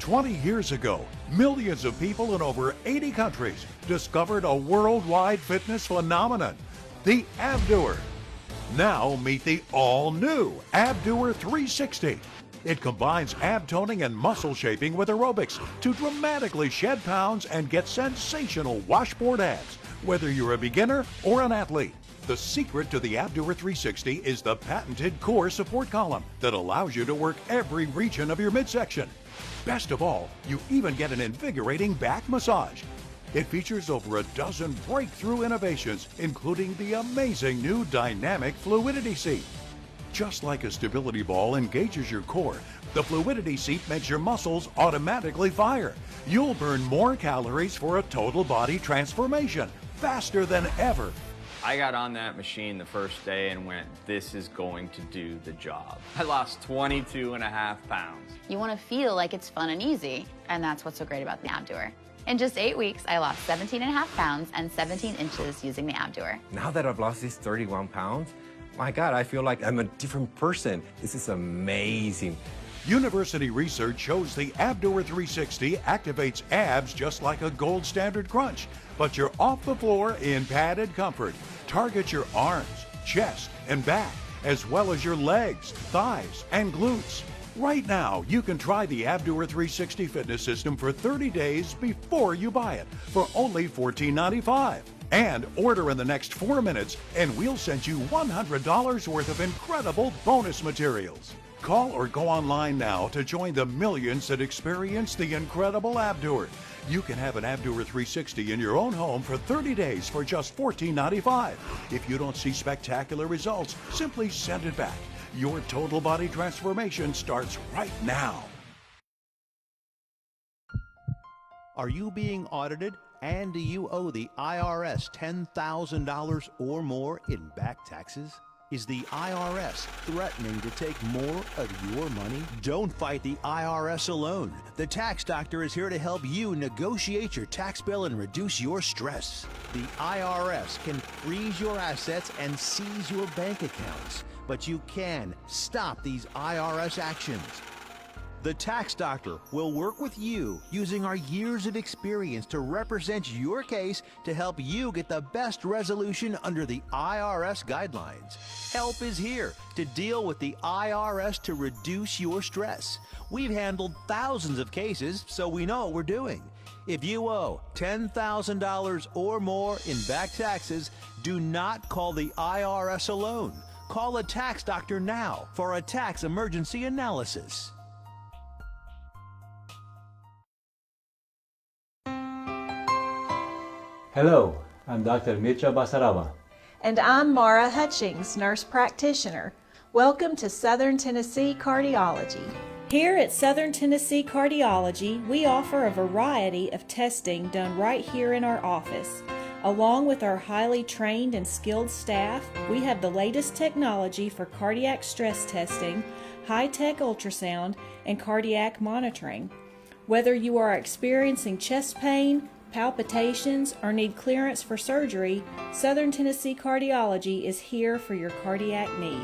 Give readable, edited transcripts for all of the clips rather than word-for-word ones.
20 years ago, millions of people in over 80 countries discovered a worldwide fitness phenomenon, the Abdoer. Now meet the all-new Abdoer 360. It combines ab toning and muscle shaping with aerobics to dramatically shed pounds and get sensational washboard abs, whether you're a beginner or an athlete. The secret to the Abdoer 360 is the patented core support column that allows you to work every region of your midsection. Best of all, you even get an invigorating back massage. It features over a dozen breakthrough innovations, including the amazing new dynamic fluidity seat. Just like a stability ball engages your core, the fluidity seat makes your muscles automatically fire. You'll burn more calories for a total body transformation, faster than ever. I got on that machine the first day and went, this is going to do the job. I lost 22.5 pounds. You want to feel like it's fun and easy, and that's what's so great about the Abdoer. In just 8 weeks, I lost 17.5 pounds and 17 inches using the Abdoer. Now that I've lost these 31 pounds, my God, I feel like I'm a different person. This is amazing. University research shows the Abdoer 360 activates abs just like a gold standard crunch, but you're off the floor in padded comfort. Target your arms, chest, and back, as well as your legs, thighs, and glutes. Right now, you can try the Abdoer 360 fitness system for 30 days before you buy it for only $14.95. And order in the next 4 minutes, and we'll send you $100 worth of incredible bonus materials. Call or go online now to join the millions that experience the incredible Abdoer. You can have an Abdoer 360 in your own home for 30 days for just $14.95. If you don't see spectacular results, simply send it back. Your total body transformation starts right now. Are you being audited? And do you owe the IRS $10,000 or more in back taxes? Is the IRS threatening to take more of your money? Don't fight the IRS alone. The Tax Doctor is here to help you negotiate your tax bill and reduce your stress. The IRS can freeze your assets and seize your bank accounts, but you can stop these IRS actions. The Tax Doctor will work with you using our years of experience to represent your case to help you get the best resolution under the IRS guidelines. Help is here to deal with the IRS to reduce your stress. We've handled thousands of cases, so we know what we're doing. If you owe $10,000 or more in back taxes, do not call the IRS alone. Call a Tax Doctor now for a tax emergency analysis. Hello, I'm Dr. Mitra Basaraba. And I'm Mara Hutchings, nurse practitioner. Welcome to Southern Tennessee Cardiology. Here at Southern Tennessee Cardiology, we offer a variety of testing done right here in our office. Along with our highly trained and skilled staff, we have the latest technology for cardiac stress testing, high-tech ultrasound, and cardiac monitoring. Whether you are experiencing chest pain, palpitations, or need clearance for surgery, Southern Tennessee Cardiology is here for your cardiac needs.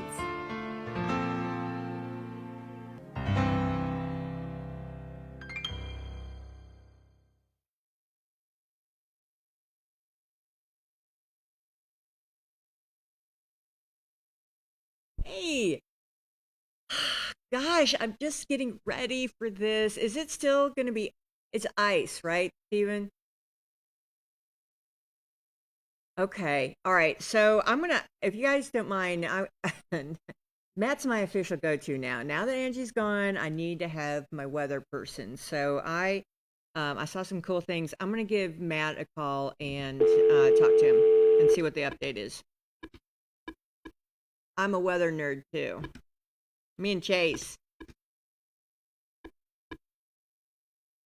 Hey, gosh, I'm just getting ready for this. Is it still going to be, it's ice, right, Steven? Okay. All right. So I'm going to, if you guys don't mind, Matt's my official go-to now. Now that Angie's gone, I need to have my weather person. So I saw some cool things. I'm going to give Matt a call and talk to him and see what the update is. I'm a weather nerd too. Me and Chase.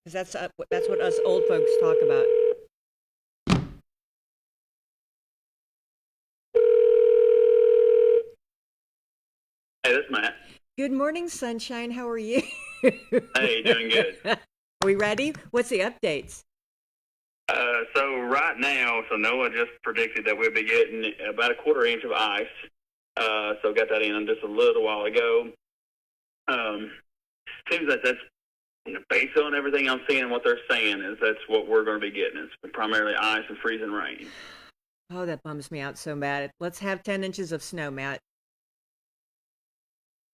Because that's what us old folks talk about. Hey, this is Matt. Good morning, sunshine. How are you? Hey, doing good. Are we ready? What's the updates? So right now, NOAA just predicted that we'll be getting about a quarter inch of ice. So got that in just a little while ago. Seems like that's based on everything I'm seeing and what they're saying, is that's what we're going to be getting. It's primarily ice and freezing rain. Oh, that bums me out so bad. Let's have 10 inches of snow, Matt.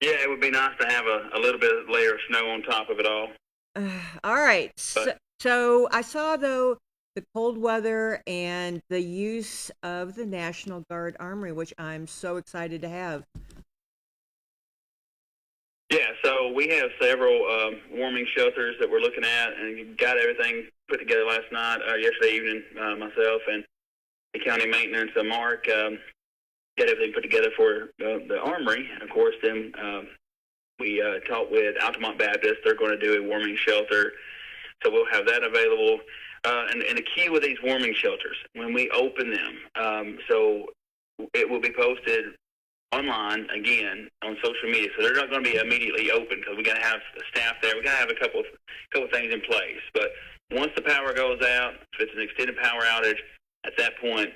Yeah, it would be nice to have a little bit of layer of snow on top of it all. All right. But, So I saw, though, the cold weather and the use of the National Guard Armory, which I'm so excited to have. yeah, so we have several warming shelters that we're looking at, and got everything put together last night, yesterday evening, myself and the county maintenance, Mark, got everything put together for the Armory. Of course, then we talked with Altamont Baptist. They're going to do a warming shelter, so we'll have that available. And the key with these warming shelters, when we open them, so it will be posted online again on social media. So they're not going to be immediately open because we got to have staff there. We got to have a couple things in place. But once the power goes out, if it's an extended power outage, at that point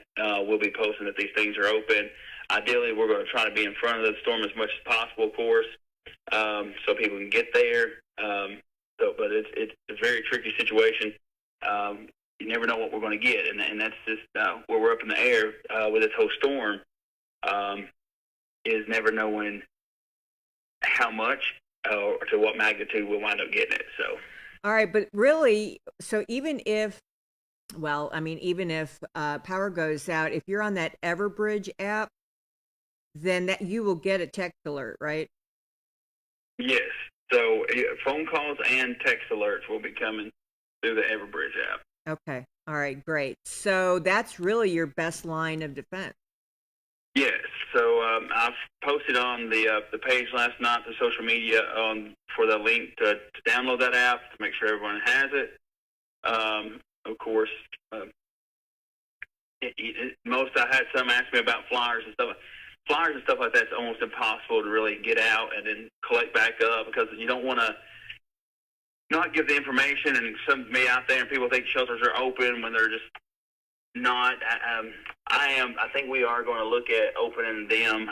we'll be posting that these things are open. Ideally, we're going to try to be in front of the storm as much as possible, of course, so people can get there. But it's a very tricky situation. You never know what we're going to get, and that's just where we're up in the air with this whole storm. Is never knowing how much or to what magnitude we'll wind up getting it. So, all right, but really, so even if power goes out, if you're on that Everbridge app, then that you will get a text alert, right? Yes. So phone calls and text alerts will be coming through the Everbridge app. Okay. All right. Great. So that's really your best line of defense. Yes. So I've posted on the page last night to social media for the link to download that app to make sure everyone has it. Of course, I had some ask me about flyers and stuff. Flyers and stuff like that's almost impossible to really get out and then collect back up because you don't want to not give the information and some be out there and people think shelters are open when they're just not. I think we are going to look at opening them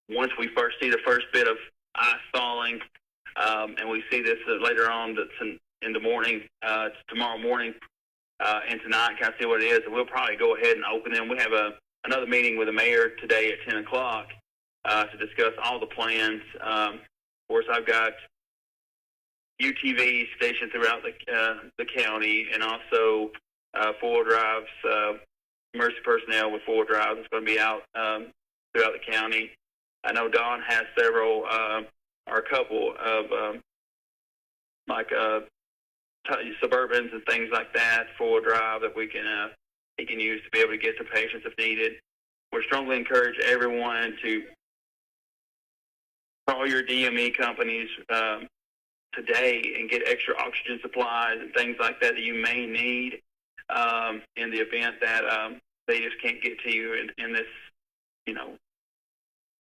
once we first see the first bit of ice falling, and we see this later on in the morning, tomorrow morning, and tonight, kind of see what it is, and we'll probably go ahead and open them. We have another meeting with the mayor today at 10 o'clock to discuss all the plans. Of course, I've got UTVs stationed throughout the county, and also four-wheel drives, emergency personnel with four-wheel drives is going to be out throughout the county. I know Don has several, or a couple of Suburbans and things like that, four-wheel drive that he can use to be able to get to patients if needed. We strongly encourage everyone to call your DME companies today and get extra oxygen supplies and things like that you may need in the event that they just can't get to you in this,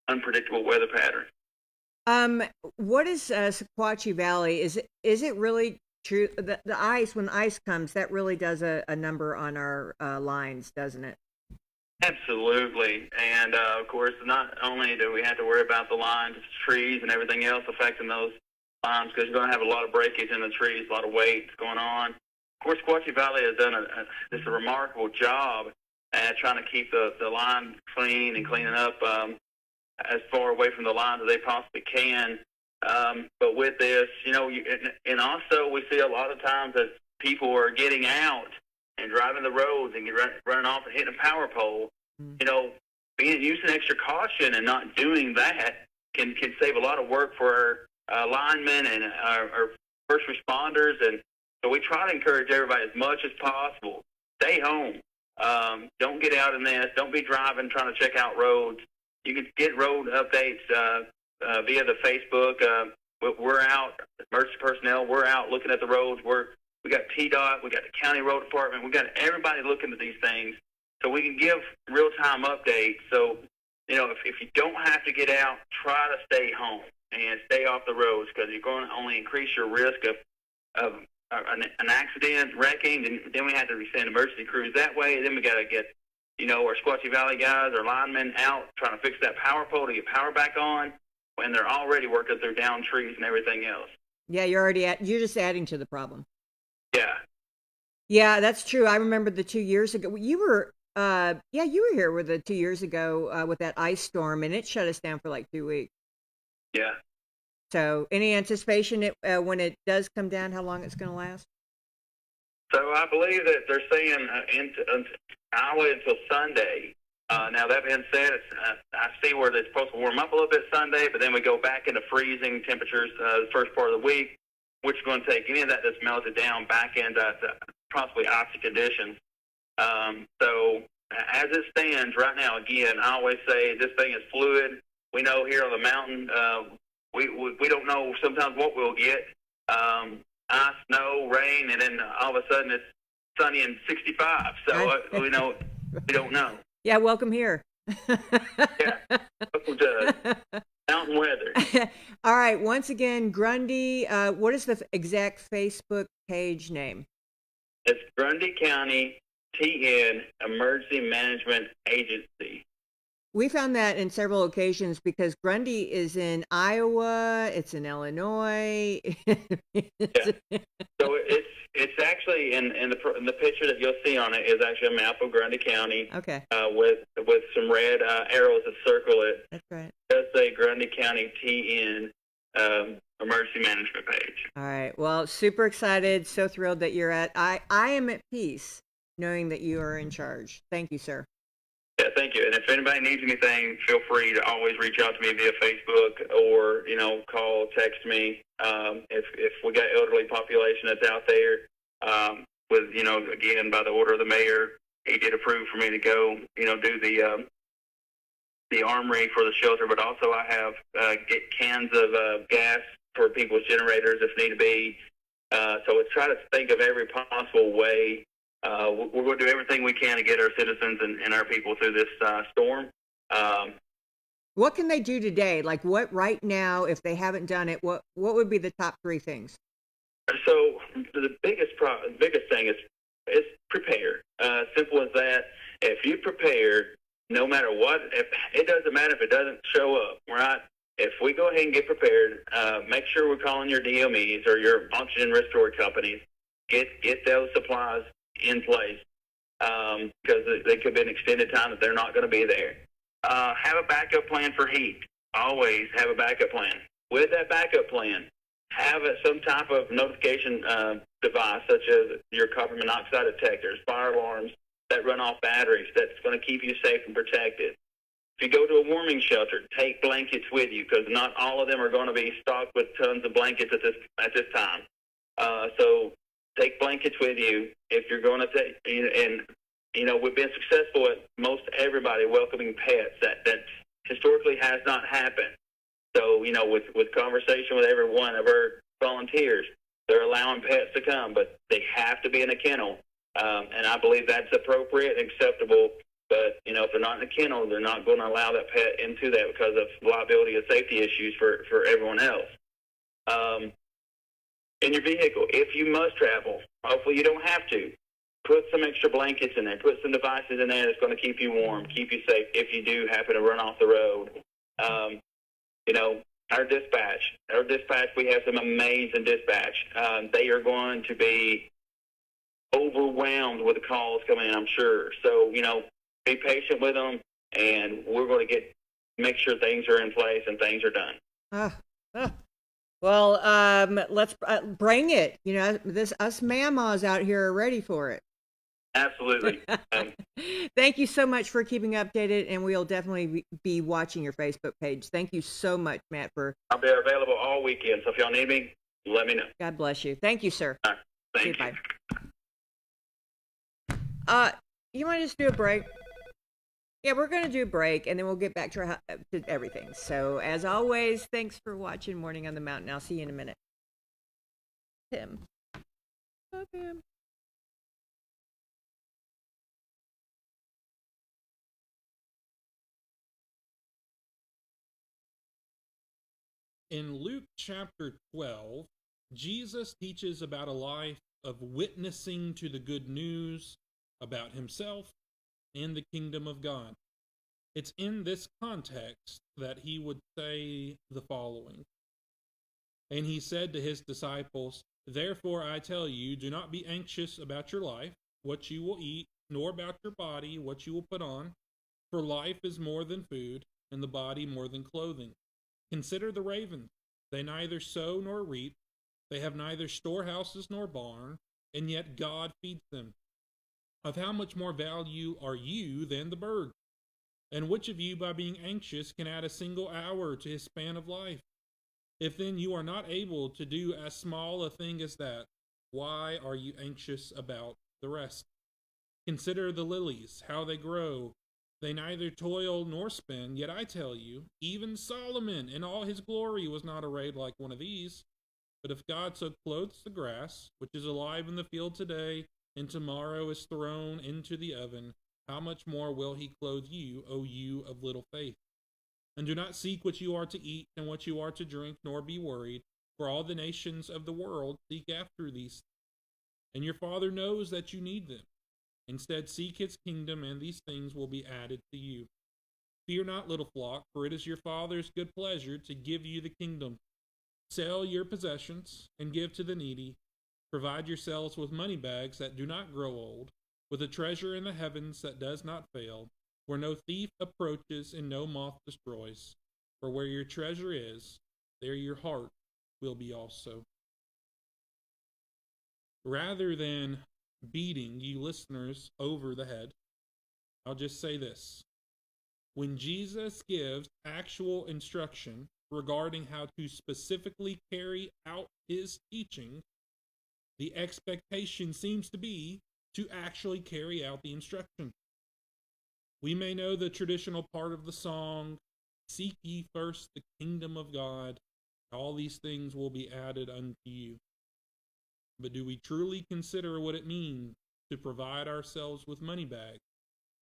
unpredictable weather pattern. What is Sequatchie Valley? Is it really true that the ice, when ice comes, that really does a number on our lines, doesn't it? Absolutely. And, of course, not only do we have to worry about the lines, trees, and everything else affecting those lines, because you're going to have a lot of breakage in the trees, a lot of weight going on. Of course, Sequatchie Valley has done just a remarkable job at trying to keep the line clean and cleaning up as far away from the lines as they possibly can. But with this, and also we see a lot of times that people are getting out and driving the roads and running off and hitting a power pole. Using extra caution and not doing that can save a lot of work for our linemen and our first responders. And so we try to encourage everybody as much as possible. Stay home. Don't get out in this. Don't be driving trying to check out roads. You can get road updates via the Facebook. We're out, emergency personnel. We're out looking at the roads. We got TDOT. We got the county road department. We got everybody looking at these things, so we can give real-time updates. So, if you don't have to get out, try to stay home and stay off the roads because you're going to only increase your risk of an accident, wrecking. And then we have to send emergency crews that way. Then we got to get our Sequatchie Valley guys, our linemen out trying to fix that power pole to get power back on when they're already working through down trees and everything else. Yeah, you're just adding to the problem. Yeah. Yeah, that's true. I remember the 2 years ago. You were here with the 2 years ago with that ice storm, and it shut us down for like 2 weeks. Yeah. So, any anticipation when it does come down, how long it's going to last? So I believe that they're saying all the way until Sunday. Now, that being said, I see where it's supposed to warm up a little bit Sunday, but then we go back into freezing temperatures the first part of the week, which is going to take any of that that's melted down back into possibly icy conditions. So as it stands right now, again, I always say this thing is fluid. We know here on the mountain, we don't know sometimes what we'll get. Ice, snow, rain, and then all of a sudden it's sunny and 65. So we don't know. Yeah, welcome here. Yeah, welcome to mountain weather. All right, once again, Grundy, what is the exact Facebook page name? It's Grundy County TN Emergency Management Agency. We found that in several occasions because Grundy is in Iowa, it's in Illinois. Yeah. So it's actually in the picture that you'll see on it is actually a map of Grundy County. Okay. With some red arrows that circle it. That's right. It does say Grundy County TN Emergency Management page. All right. Well, super excited, so thrilled that you're I am at peace knowing that you are in charge. Thank you, sir. Yeah, thank you. And if anybody needs anything, feel free to always reach out to me via Facebook or, call, text me. If we got elderly population that's out there, again, by the order of the mayor, he did approve for me to go, do the armory for the shelter, but also I have get cans of gas for people's generators if need to be. So let's try to think of every possible way. We're going to do everything we can to get our citizens and our people through this storm. What can they do today? Like what right now, if they haven't done it, what would be the top 3 things? So the biggest thing is prepare. Simple as that. If you prepare, no matter what, it doesn't matter if it doesn't show up, right? If we go ahead and get prepared, make sure we're calling your DMEs or your oxygen respiratory companies. Get those supplies in place because they could be an extended time that they're not going to be there. Have a backup plan for heat. Always have a backup plan. With that backup plan, have some type of notification device such as your carbon monoxide detectors, fire alarms that run off batteries that's going to keep you safe and protected. If you go to a warming shelter, take blankets with you because not all of them are going to be stocked with tons of blankets at this time. So take blankets with you if you're going to take, and we've been successful at most everybody welcoming pets. That historically has not happened. So, with conversation with every one of our volunteers, they're allowing pets to come, but they have to be in a kennel. And I believe that's appropriate and acceptable. But, if they're not in a kennel, they're not going to allow that pet into that because of liability and safety issues for everyone else. In your vehicle, if you must travel, hopefully you don't have to, put some extra blankets in there, put some devices in there that's going to keep you warm, keep you safe if you do happen to run off the road. Our dispatch, we have some amazing dispatch. They are going to be overwhelmed with the calls coming in, I'm sure. So, be patient with them, and we're going to make sure things are in place and things are done. Well, let's bring it. Us mammas out here are ready for it. Absolutely. Thank you so much for keeping updated, and we'll definitely be watching your Facebook page. Thank you so much, Matt. I'll be available all weekend, so if y'all need me, let me know. God bless you. Thank you, sir. All right. Thank you. Bye. You want to just do a break? Yeah, we're going to do a break, and then we'll get back to everything. So, as always, thanks for watching Morning on the Mountain. I'll see you in a minute. Tim. Oh, Tim. In Luke chapter 12, Jesus teaches about a life of witnessing to the good news about himself and the kingdom of God. It's in this context that he would say the following. And he said to his disciples, "Therefore I tell you, do not be anxious about your life, what you will eat, nor about your body, what you will put on. For life is more than food, and the body more than clothing. Consider the ravens. They neither sow nor reap. They have neither storehouses nor barn, and yet God feeds them. Of how much more value are you than the birds? And which of you, by being anxious, can add a single hour to his span of life? If then you are not able to do as small a thing as that, why are you anxious about the rest? Consider the lilies, how they grow. They neither toil nor spin, yet I tell you, even Solomon in all his glory was not arrayed like one of these. But if God so clothes the grass, which is alive in the field today, and tomorrow is thrown into the oven, how much more will he clothe you, O you of little faith? And do not seek what you are to eat and what you are to drink, nor be worried, for all the nations of the world seek after these. And your Father knows that you need them. Instead, seek his kingdom, and these things will be added to you. Fear not, little flock, for it is your Father's good pleasure to give you the kingdom. Sell your possessions and give to the needy. Provide yourselves with money bags that do not grow old, with a treasure in the heavens that does not fail, where no thief approaches and no moth destroys. For where your treasure is, there your heart will be also. Rather than beating you listeners over the head, I'll just say this. When Jesus gives actual instruction regarding how to specifically carry out his teaching, the expectation seems to be to actually carry out the instruction. We may know the traditional part of the song, "Seek ye first the kingdom of God, all these things will be added unto you." But do we truly consider what it means to provide ourselves with money bags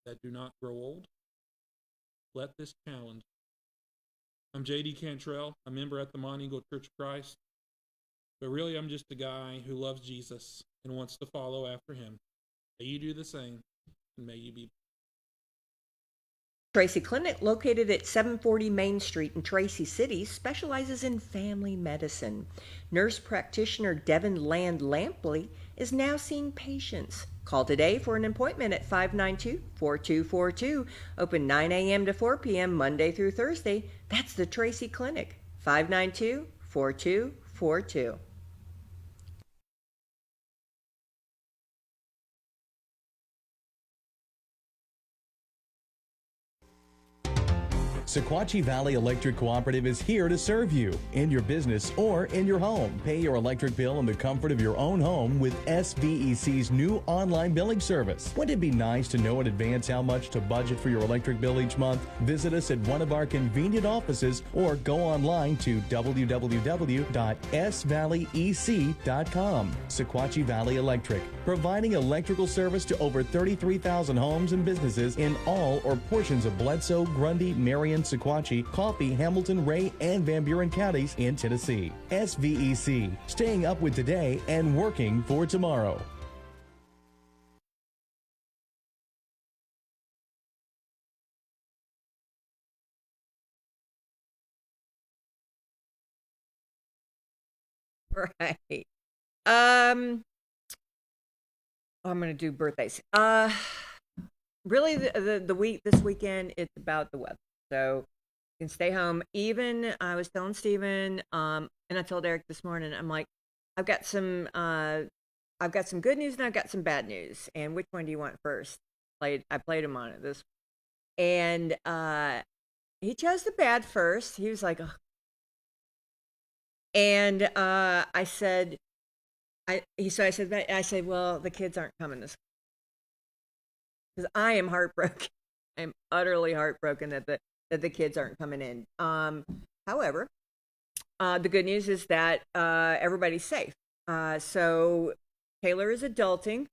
that do not grow old? Let this challenge. I'm J.D. Cantrell, a member at the Mont Eagle Church of Christ, but really I'm just a guy who loves Jesus and wants to follow after him. May you do the same, and may you be. Tracy Clinic, located at 740 Main Street in Tracy City, specializes in family medicine. Nurse practitioner Devin Land Lampley is now seeing patients. Call today for an appointment at 592-4242. Open 9 a.m. to 4 p.m. Monday through Thursday. That's the Tracy Clinic, 592-4242. Sequatchie Valley Electric Cooperative is here to serve you in your business or in your home. Pay your electric bill in the comfort of your own home with SVEC's new online billing service. Wouldn't it be nice to know in advance how much to budget for your electric bill each month? Visit us at one of our convenient offices or go online to www.svalleyec.com. Sequatchie Valley Electric, providing electrical service to over 33,000 homes and businesses in all or portions of Bledsoe, Grundy, Marion, Sequatchie, Coffee, Hamilton, Ray, and Van Buren counties in Tennessee. SVEC, staying up with today and working for tomorrow. Right. I'm going to do birthdays. Really, this weekend, it's about the weather. So you can stay home. Even I was telling Steven, and I told Eric this morning, I'm like, I've got some good news and I've got some bad news. And which one do you want first? I played him on it this, and he chose the bad first. He was like, ugh. And I said, I said, well, the kids aren't coming this, because I am heartbroken. I'm utterly heartbroken that the kids aren't coming in. However, the good news is that everybody's safe. So Taylor is adulting.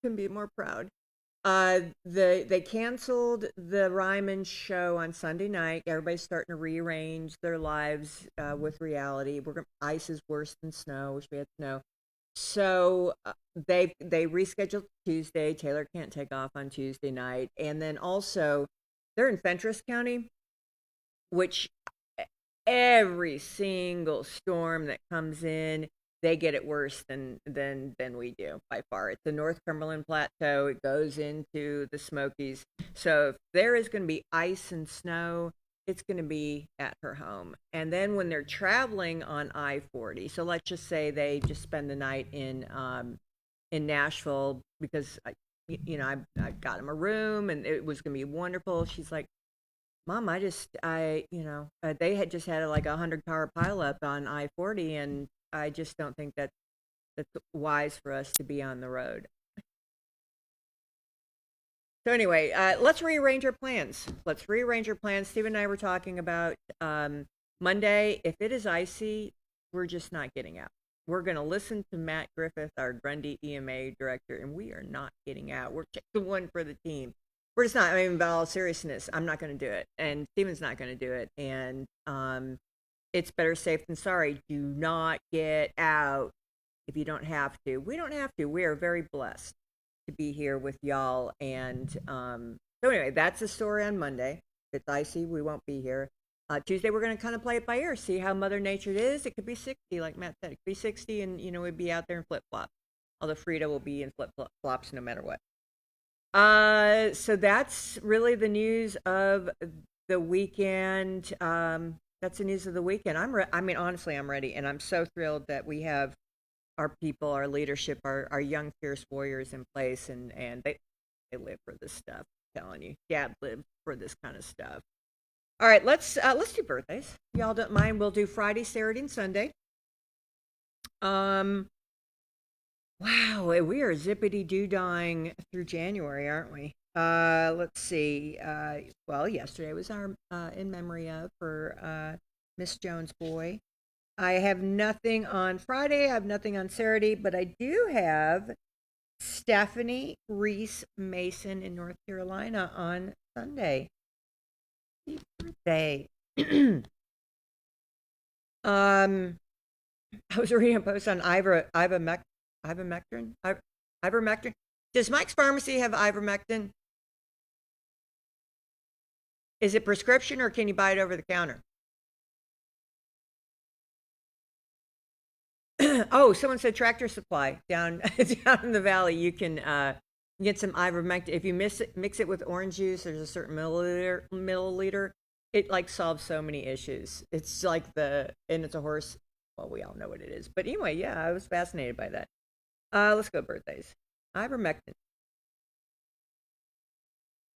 Couldn't be more proud. They canceled the Ryman show on Sunday night. Everybody's starting to rearrange their lives with reality. Ice is worse than snow. Wish we had snow. So they rescheduled Tuesday. Taylor can't take off on Tuesday night. And then also, they're in Fentress County, which every single storm that comes in, they get it worse than we do by far. It's the North Cumberland Plateau. It goes into the Smokies. So if there is going to be ice and snow, it's going to be at her home. And then when they're traveling on I-40, so let's just say they just spend the night in Nashville because I got them a room and it was going to be wonderful. She's like, Mom, they had just had like 100-car pileup on I-40, and I just don't think that's wise for us to be on the road. So anyway, let's rearrange our plans. Steve and I were talking about Monday. If it is icy, we're just not getting out. We're going to listen to Matt Griffith, our Grundy EMA director, and we are not getting out. We're just the one for the team. We're just not. I mean, by all seriousness, I'm not going to do it, and Steven's not going to do it. And it's better safe than sorry. Do not get out if you don't have to. We don't have to. We are very blessed to be here with y'all. And so anyway, that's the story on Monday. If it's icy, we won't be here. Tuesday, we're going to kind of play it by ear, see how Mother Nature is. It could be 60, like Matt said. It could be 60, and, we'd be out there in flip-flops. Although Frida will be in flip-flops no matter what. So that's really the news of the weekend. That's the news of the weekend. Honestly, I'm ready, and I'm so thrilled that we have our people, our leadership, our young fierce warriors in place, and they live for this stuff. I'm telling you, Dad lived for this kind of stuff. All right, let's do birthdays. Y'all don't mind? We'll do Friday, Saturday, and Sunday. Wow, we are zippity-doo-dying through January, aren't we? Let's see. Well, yesterday was our in memory of for Miss Jones' boy. I have nothing on Friday. I have nothing on Saturday, but I do have Stephanie Reese Mason in North Carolina on Sunday. Happy birthday. I was reading a post on ivermectin. Ivermectin. Does Mike's Pharmacy have ivermectin? Is it prescription or can you buy it over the counter? Oh, someone said Tractor Supply down in the valley. You can get some ivermectin. If you mix it with orange juice, there's a certain milliliter. It like solves so many issues. It's like and it's a horse. Well, we all know what it is. But anyway, yeah, I was fascinated by that. Let's go birthdays. Ivermectin.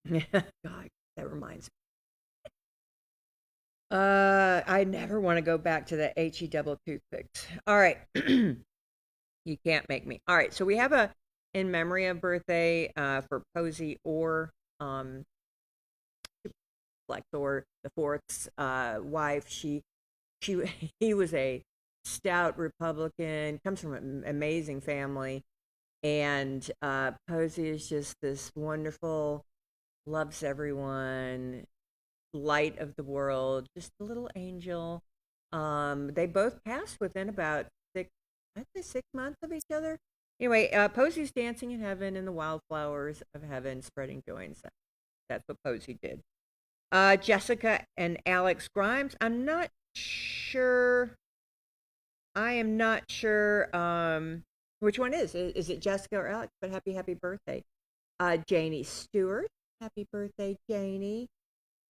God, that reminds me. I never want to go back to the HE double toothpicks. All right. You can't make me. All right. So we have a in memory of birthday for Posey or Flexor the Fourth's wife. He was a stout Republican, comes from an amazing family, and Posey is just this wonderful, loves everyone, light of the world, just a little angel. They both passed within about 6 months of each other. Anyway, Posey's dancing in heaven in the wildflowers of heaven, spreading joy and sound. That's what Posey did. Jessica and Alex Grimes. I am not sure which one is it Jessica or Alex? But happy birthday. Janie Stewart. Happy birthday, Janie.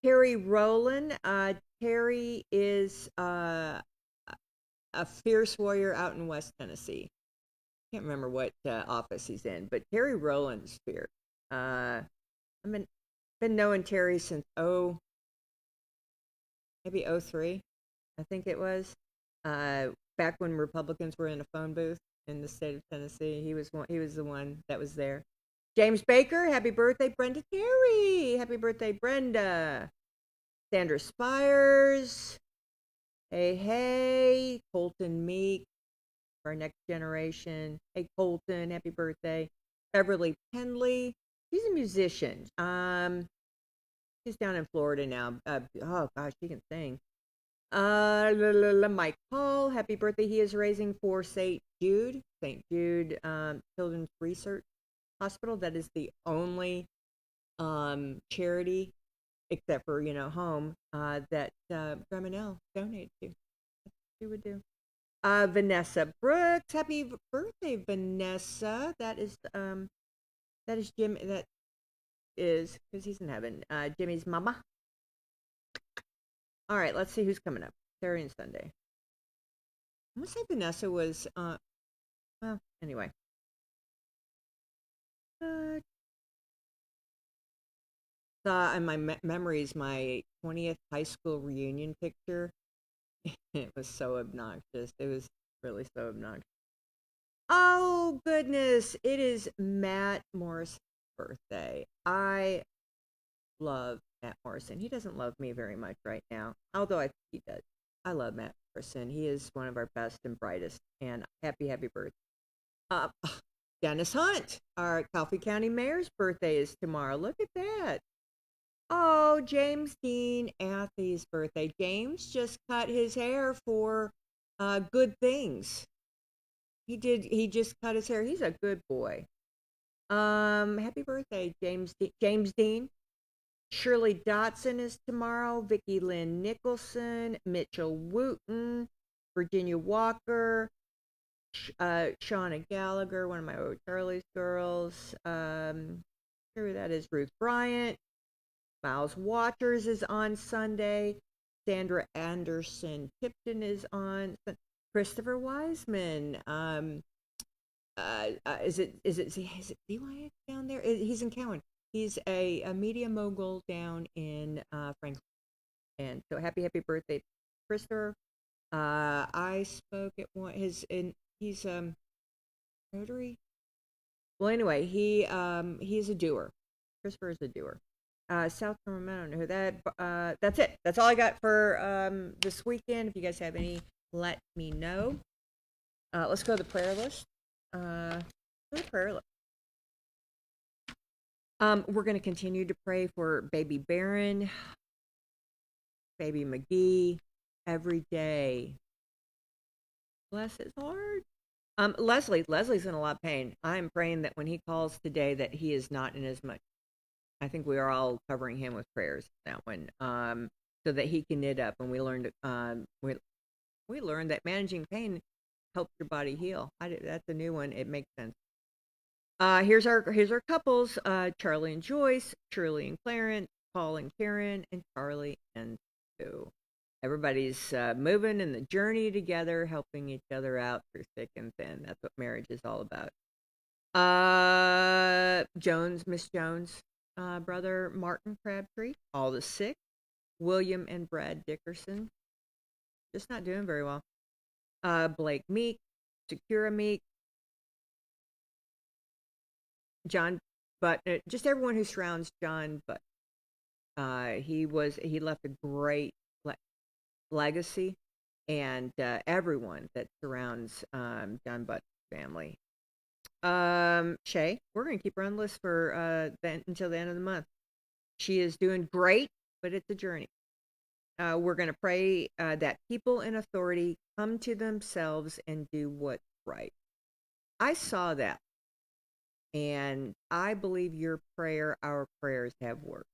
Terry Rowland. Terry is a fierce warrior out in West Tennessee. Can't remember what office he's in, but Terry Rowland's fierce. I've been knowing Terry since maybe 03, I think it was. Back when Republicans were in a phone booth in the state of Tennessee, he was the one that was there. James Baker, happy birthday, Brenda Terry. Happy birthday, Brenda. Sandra Spires. Hey. Colton Meek, our next generation. Hey, Colton, happy birthday. Beverly Pendley. She's a musician. She's down in Florida now. Oh, gosh, she can sing. Mike Paul, happy birthday. He is raising for St. Jude Children's Research Hospital. That is the only charity except for, home, that Grandma Nell donated to. That's what she would do. Vanessa Brooks, happy birthday, Vanessa. That is Jim. That is, because he's in heaven. Jimmy's mama. All right, let's see who's coming up. Saturday and Sunday. I'm gonna say Vanessa was. Well, anyway. Saw in my memories my 20th high school reunion picture. It was so obnoxious. It was really so obnoxious. Oh, goodness. It is Matt Morrison's birthday. I love Matt Morrison. He doesn't love me very much right now, although I think he does. I love Matt Morrison. He is one of our best and brightest. And happy birthday. Dennis Hunt, our Coffee County Mayor's birthday is tomorrow. Look at that. Oh, James Dean Athey's birthday. James just cut his hair for Good Things. He just cut his hair. He's a good boy. Happy birthday, James Dean. Shirley Dotson is tomorrow. Vicki Lynn Nicholson, Mitchell Wooten, Virginia Walker, Shauna Gallagher, one of my old Charlie's girls. Who that is? Ruth Bryant. Miles Waters is on Sunday. Sandra Anderson Tipton is on. Christopher Wiseman. Is it DYX down there? He's in Cowan. He's a media mogul down in Franklin. And so happy birthday, Christopher. I spoke at one. He's Rotary. Well, anyway, he's a doer. Christopher is a doer. South Carolina, I don't know who that. That's it. That's all I got for this weekend. If you guys have any, let me know. Let's go to the prayer list. We're going to continue to pray for baby Barron, baby McGee, every day. Bless his heart. Leslie's in a lot of pain. I'm praying that when he calls today that he is not in as much. I think we are all covering him with prayers that one, so that he can knit up. And we learned we learned that managing pain helps your body heal. That's a new one. It makes sense. Here's our couples: Charlie and Joyce, Shirley and Clarence, Paul and Karen, and Charlie and Sue. Everybody's moving in the journey together, helping each other out through thick and thin. That's what marriage is all about. Miss Jones. Brother Martin Crabtree, all the sick, William and Brad Dickerson, just not doing very well. Blake Meek, Secura Meek, John Butt, just everyone who surrounds John Butt. He left a great legacy, and everyone that surrounds John Butt's family. Shay, we're going to keep her on the list for until the end of the month. She is doing great, but it's a journey. We're going to pray that people in authority come to themselves and do what's right. I saw that, and I believe our prayers have worked.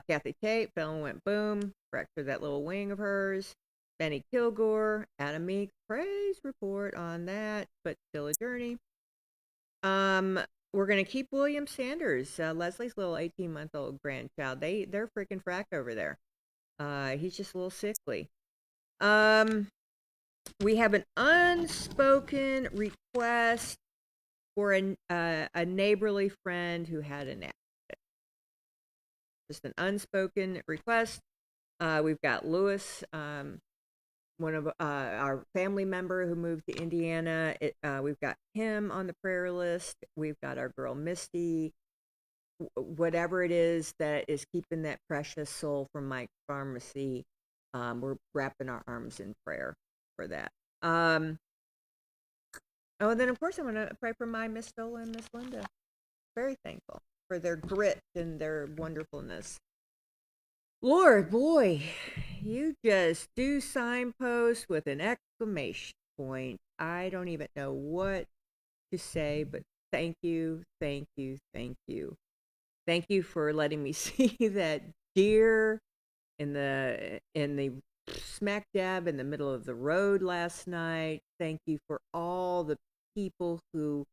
Kathy Tate fell and went boom, fractured that little wing of hers. Benny Kilgore, Adam Meek, praise report on that, but still a journey. We're going to keep William Sanders, Leslie's little 18-month-old grandchild. They're freaking frack over there. He's just a little sickly. We have an unspoken request for a neighborly friend who had an accident. Just an unspoken request. We've got Lewis, one of our family member who moved to Indiana. We've got him on the prayer list. We've got our girl Misty. Whatever it is that is keeping that precious soul from Mike's Pharmacy, we're wrapping our arms in prayer for that. And then of course I want to pray for my Miss Stola and Miss Linda. Very thankful for their grit and their wonderfulness. Lord, boy, you just do signposts with an exclamation point. I don't even know what to say, but thank you, thank you, thank you. Thank you for letting me see that deer in the smack dab in the middle of the road last night. Thank you for all the people who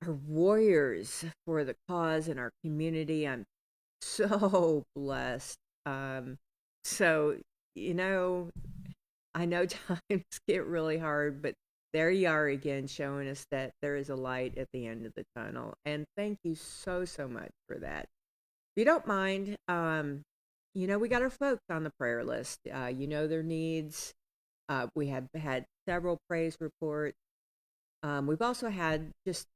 are warriors for the cause in our community. I'm so blessed. So, you know, I know times get really hard, but there you are again, showing us that there is a light at the end of the tunnel. And thank you so, so much for that. If you don't mind, you know, we got our folks on the prayer list. You know their needs. We have had several praise reports. We've also had just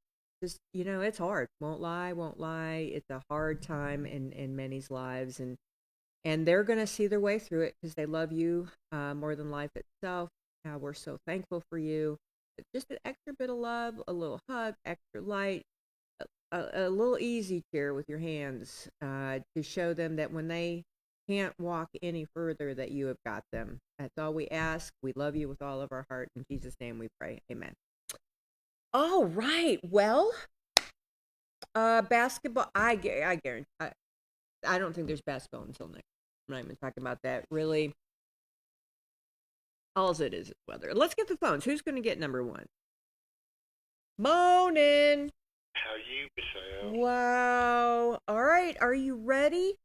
you know, it's hard. Won't lie. It's a hard time in many's lives, and they're going to see their way through it because they love you more than life itself. We're so thankful for you. Just an extra bit of love, a little hug, extra light, a little easy chair with your hands to show them that when they can't walk any further, that you have got them. That's all we ask. We love you with all of our heart. In Jesus' name we pray. Amen. All right. Well, basketball. I guarantee. I don't think there's basketball until next. I'm not even talking about that. Really, all it is weather. Let's get the phones. Who's going to get number one? Moanin'. How you, Michelle? Wow. All right. Are you ready?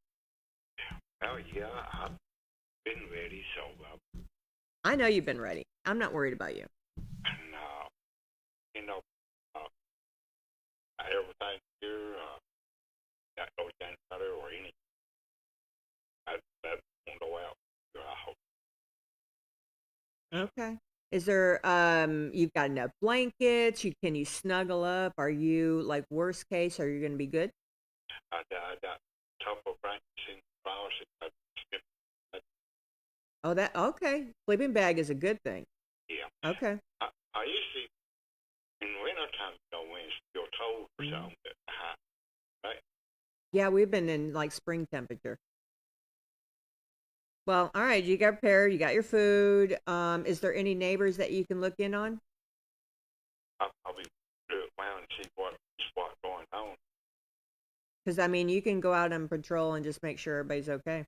Oh, yeah. I've been ready, so I know you've been ready. I'm not worried about you. no. You know, everything here, got no generator or anything. I won't go out. I hope. Okay. Is there you've got enough blankets? Can you snuggle up? Are you like worst case? Are you going to be good? I got a couple of blankets in the closet. Oh, that okay. Sleeping bag is a good thing. Yeah. Okay. I usually in wintertime, you know, when it's still cold or something, but hot, right? Yeah, we've been in like spring temperature. Well, all right. You got prepared. You got your food. Is there any neighbors that you can look in on? I'll be around and see what's going on. Because I mean, you can go out on patrol and just make sure everybody's okay.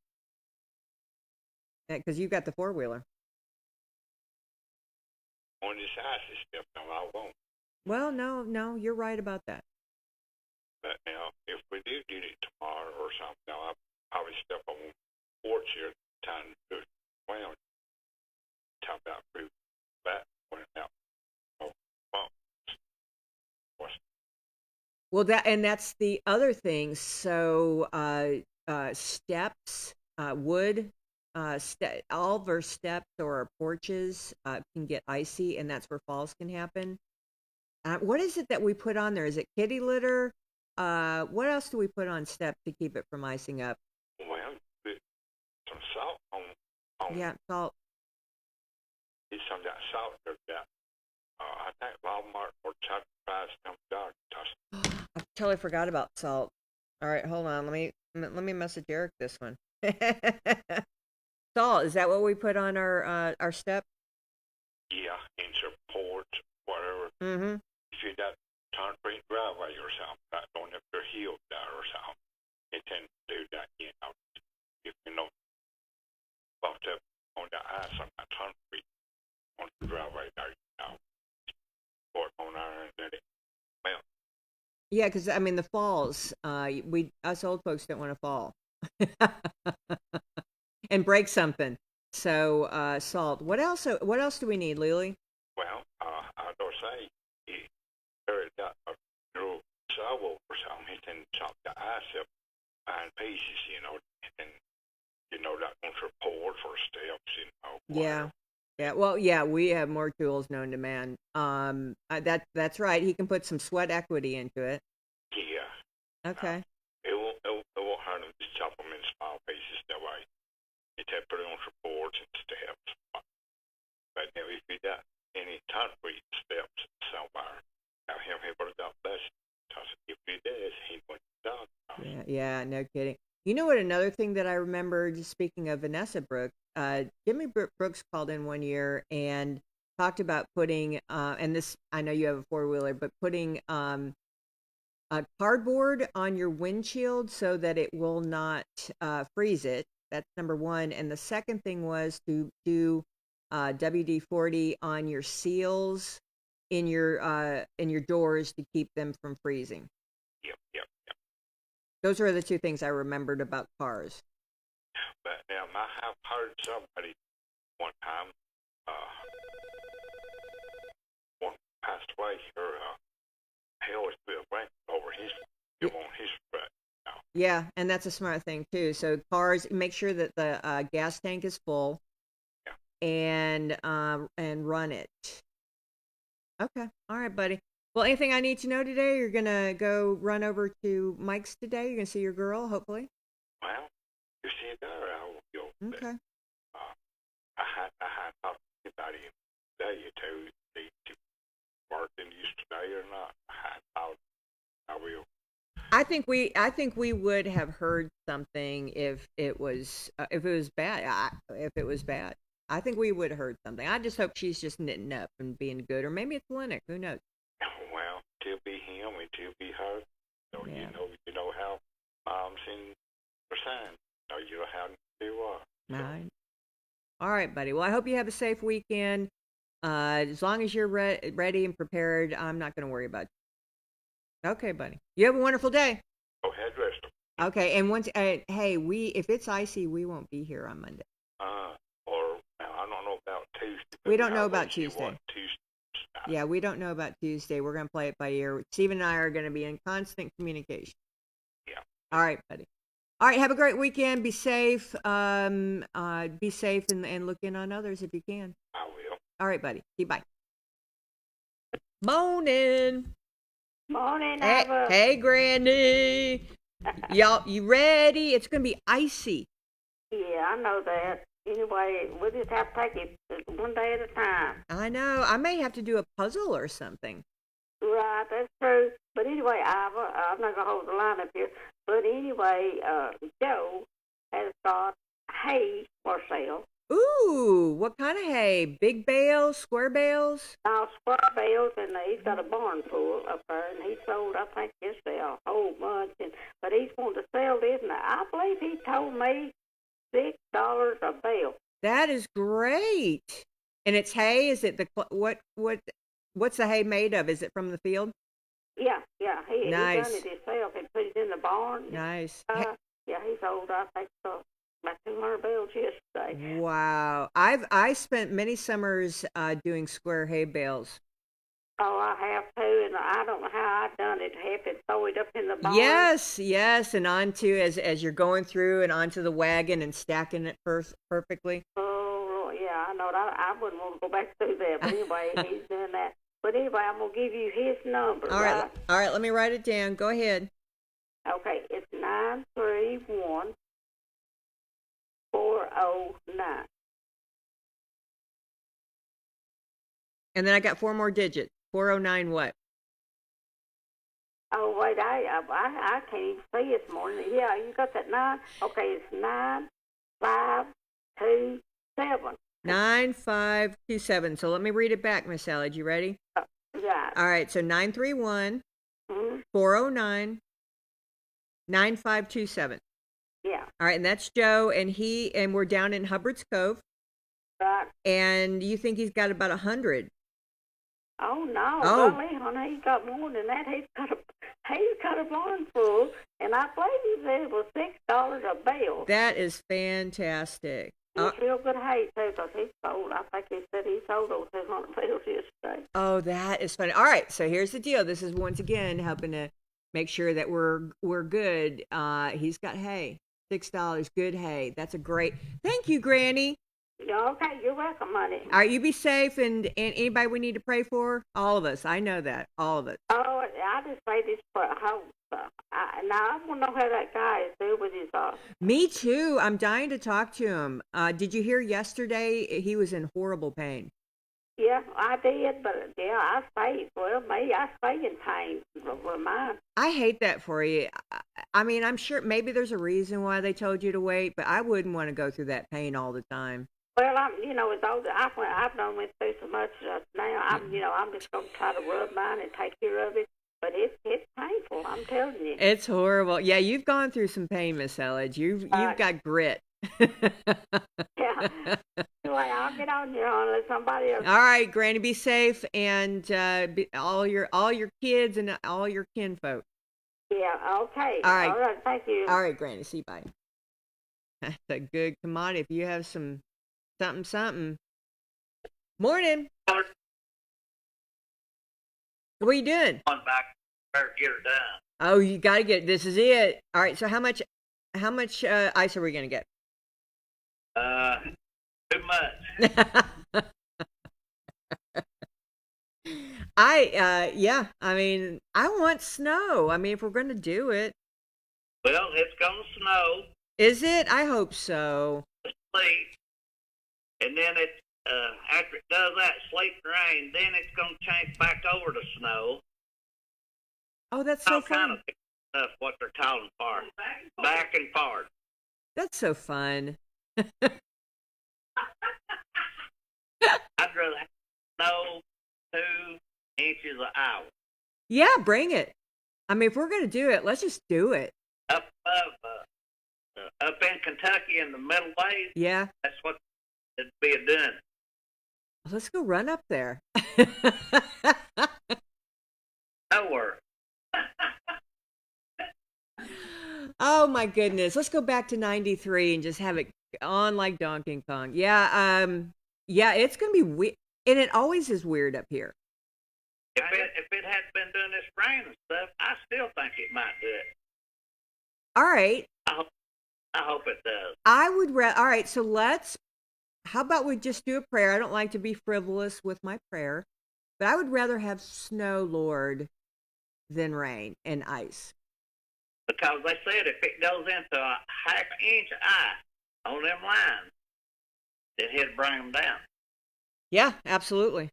Because you've got the 4-wheeler. On this icy stuff, no, I won't. Well, no, you're right about that. But now, if we do get it tomorrow or something, I'll probably step on the porch here, time to do it around. Talk about fruit, that went out. Oh, Well, that's the other thing. So, steps, wood, all of our steps or our porches can get icy, and that's where falls can happen. What is it that we put on there? Is it kitty litter? What else do we put on steps to keep it from icing up? Well, some salt on. Yeah, salt. It's some of that salt that I think Walmart or Chuck Price comes out. I totally forgot about salt. All right, hold on. Let me message Eric this one. Salt, is that what we put on our step? Yeah, in support, whatever. Mm-hmm. If you got concrete driveway or something, like going up your hill there or something, it tends to do that, you know. If you know, bumped up on the ice on that concrete on the driveway there, you know, work on there and let it melt. Yeah, because I mean the falls. Us old folks don't want to fall and break something. So salt. What else? What else do we need, Lily? Well, I was gonna say, there got a little shovel or something. He can chop the ice up in pieces, you know, and you know that on support for steps, you know. Yeah. Yeah, well, yeah, we have more tools known to man. That's right. He can put some sweat equity into it. Yeah. Okay. It won't hurt him to chop them in small pieces that way. You have to put it on supports and steps. But now if you got any concrete steps somewhere, now him he would have got blessed. Because if he does, he wouldn't have done. Yeah, no kidding. You know what? Another thing that I remember, just speaking of Vanessa Brooks, Jimmy Brooks called in one year and talked about putting, and this, I know you have a 4-wheeler, but putting cardboard on your windshield so that it will not freeze it. That's number one. And the second thing was to do WD-40 on your seals in your doors to keep them from freezing. Yep. Those are the two things I remembered about cars. But now I have heard somebody one time, one passed away here. He always put a blanket over his foot. Yeah, and that's a smart thing too. So cars, make sure that the gas tank is full, and run it. Okay, all right, buddy. Well, anything I need to know today? You're gonna go run over to Mike's today. You're gonna see your girl, hopefully. Well, you see there, I will go. Okay. I had talked about him today too. See if working yesterday or not. I thought I will. I think we would have heard something if it was bad. If it was bad, I think we would have heard something. I just hope she's just knitting up and being good, or maybe it's Lennox. Who knows? Well, it'll be him, it'll be her. So Yeah. you know how moms and her son. You know how they are. Right. All right, buddy. Well, I hope you have a safe weekend. As long as you're ready and prepared, I'm not going to worry about you. Okay, buddy. You have a wonderful day. Oh, hairdresser. Okay, and once, hey, if it's icy, we won't be here on Monday. Or now I don't know about Tuesday. We don't know about wish you Tuesday. want Tuesday. Yeah, we don't know about Tuesday. We're going to play it by ear. Stephen and I are going to be in constant communication. Yeah. All right, buddy. All right, have a great weekend. Be safe. Be safe and look in on others if you can. I will. All right, buddy. Bye. Morning. Morning, Hey, Ava. hey, Granny. Y'all, you ready? It's going to be icy. Yeah, I know that. Anyway, we just have to take it one day at a time. I know. I may have to do a puzzle or something. Right, that's true. But anyway, Ava, I'm not going to hold the line up here. But anyway, Joe has got hay for sale. Ooh, what kind of hay? Big bales, square bales? Now, square bales, and he's got a barn full up there, and he sold, I think, yesterday a whole bunch. But he's wanting to sell this, and I believe he told me $6 a bale. That is great. And it's hay? Is it what's the hay made of? Is it from the field? Yeah. He Nice. done it himself. He put it in the barn. Nice. Yeah, he sold, I think, about 200 bales yesterday. Wow. I spent many summers doing square hay bales. Oh, I have too, and I don't know how I done it. Have it throw it up in the barn. Yes, and onto as you're going through and onto the wagon and stacking it perfectly. Oh, yeah, I know. I wouldn't want to go back through that, but anyway, he's doing that. But anyway, I'm gonna give you his number. All right. Let me write it down. Go ahead. Okay, it's 931-409. And then I got 4 more digits. 409 what? Oh wait, I can't even see this morning. Yeah, you got that 9? Okay, it's 9527. 9527. So let me read it back, Miss Sally. You ready? Yeah. All right. So 931-409-9527. Yeah. All right, and that's Joe, and we're down in Hubbard's Cove. Right. And you think he's got about 100? Oh no, Oh. golly, honey, he's got more than that. He's got a barn full, and I believe he said it was $6 a bale. That is fantastic. It's real good hay too, because he sold. I think he said he sold those 200 bales yesterday. Oh, that is funny. All right, so here's the deal. This is once again helping to make sure that we're good. He's got hay, $6, good hay. That's a great. Thank you, Granny. Yeah, okay, you're welcome, honey. All right, you be safe, and anybody we need to pray for, all of us. I know that, all of us. Oh, I just say this for hope. Now I want to know how that guy is doing with his. Me too. I'm dying to talk to him. Did you hear yesterday? He was in horrible pain. Yeah, I did, but yeah, I stay. Well, me, I stay in pain with mine. I hate that for you. I mean, I'm sure maybe there's a reason why they told you to wait, but I wouldn't want to go through that pain all the time. Well, it's older. I've done went through so much now. I'm just gonna try to rub mine and take care of it. but it's painful. I'm telling you. It's horrible. Yeah, you've gone through some pain, Miss Elledge. You've got grit. Yeah. Anyway, I'll get on here unless somebody else. All right, Granny, be safe, and all your kids and all your kinfolk. Yeah. Okay. All right. All right. Thank you. All right, Granny. See you. Bye. That's a good commodity. If you have some something. Morning. What are you doing? On back, better get her done. Oh, you got to get. This is it. All right. So how much ice are we gonna get? Too much. I mean, I want snow. I mean, if we're gonna do it. Well, it's gonna snow. Is it? I hope so. Sleep, and then it after it does that, sleep and rain, then it's gonna change back over to snow. Oh, that's so fun. Kind of stuff, what they're calling for. Back and forth. That's so fun. I'd rather have snow 2 inches an hour. Yeah, bring it. I mean, if we're going to do it, let's just do it. Up in Kentucky in the middle ways. Yeah. That's what it'd be doing. Let's go run up there. Nowhere. Oh my goodness. Let's go back to 93 and just have it on like Donkey Kong. Yeah, it's going to be weird. And it always is weird up here. If it hadn't been doing this rain and stuff, I still think it might do it. All right. I hope it does. All right, so how about we just do a prayer? I don't like to be frivolous with my prayer, but I would rather have snow, Lord, than rain and ice. Because they said if it goes into a half inch of ice on them lines, it'd bring them down. Yeah, absolutely.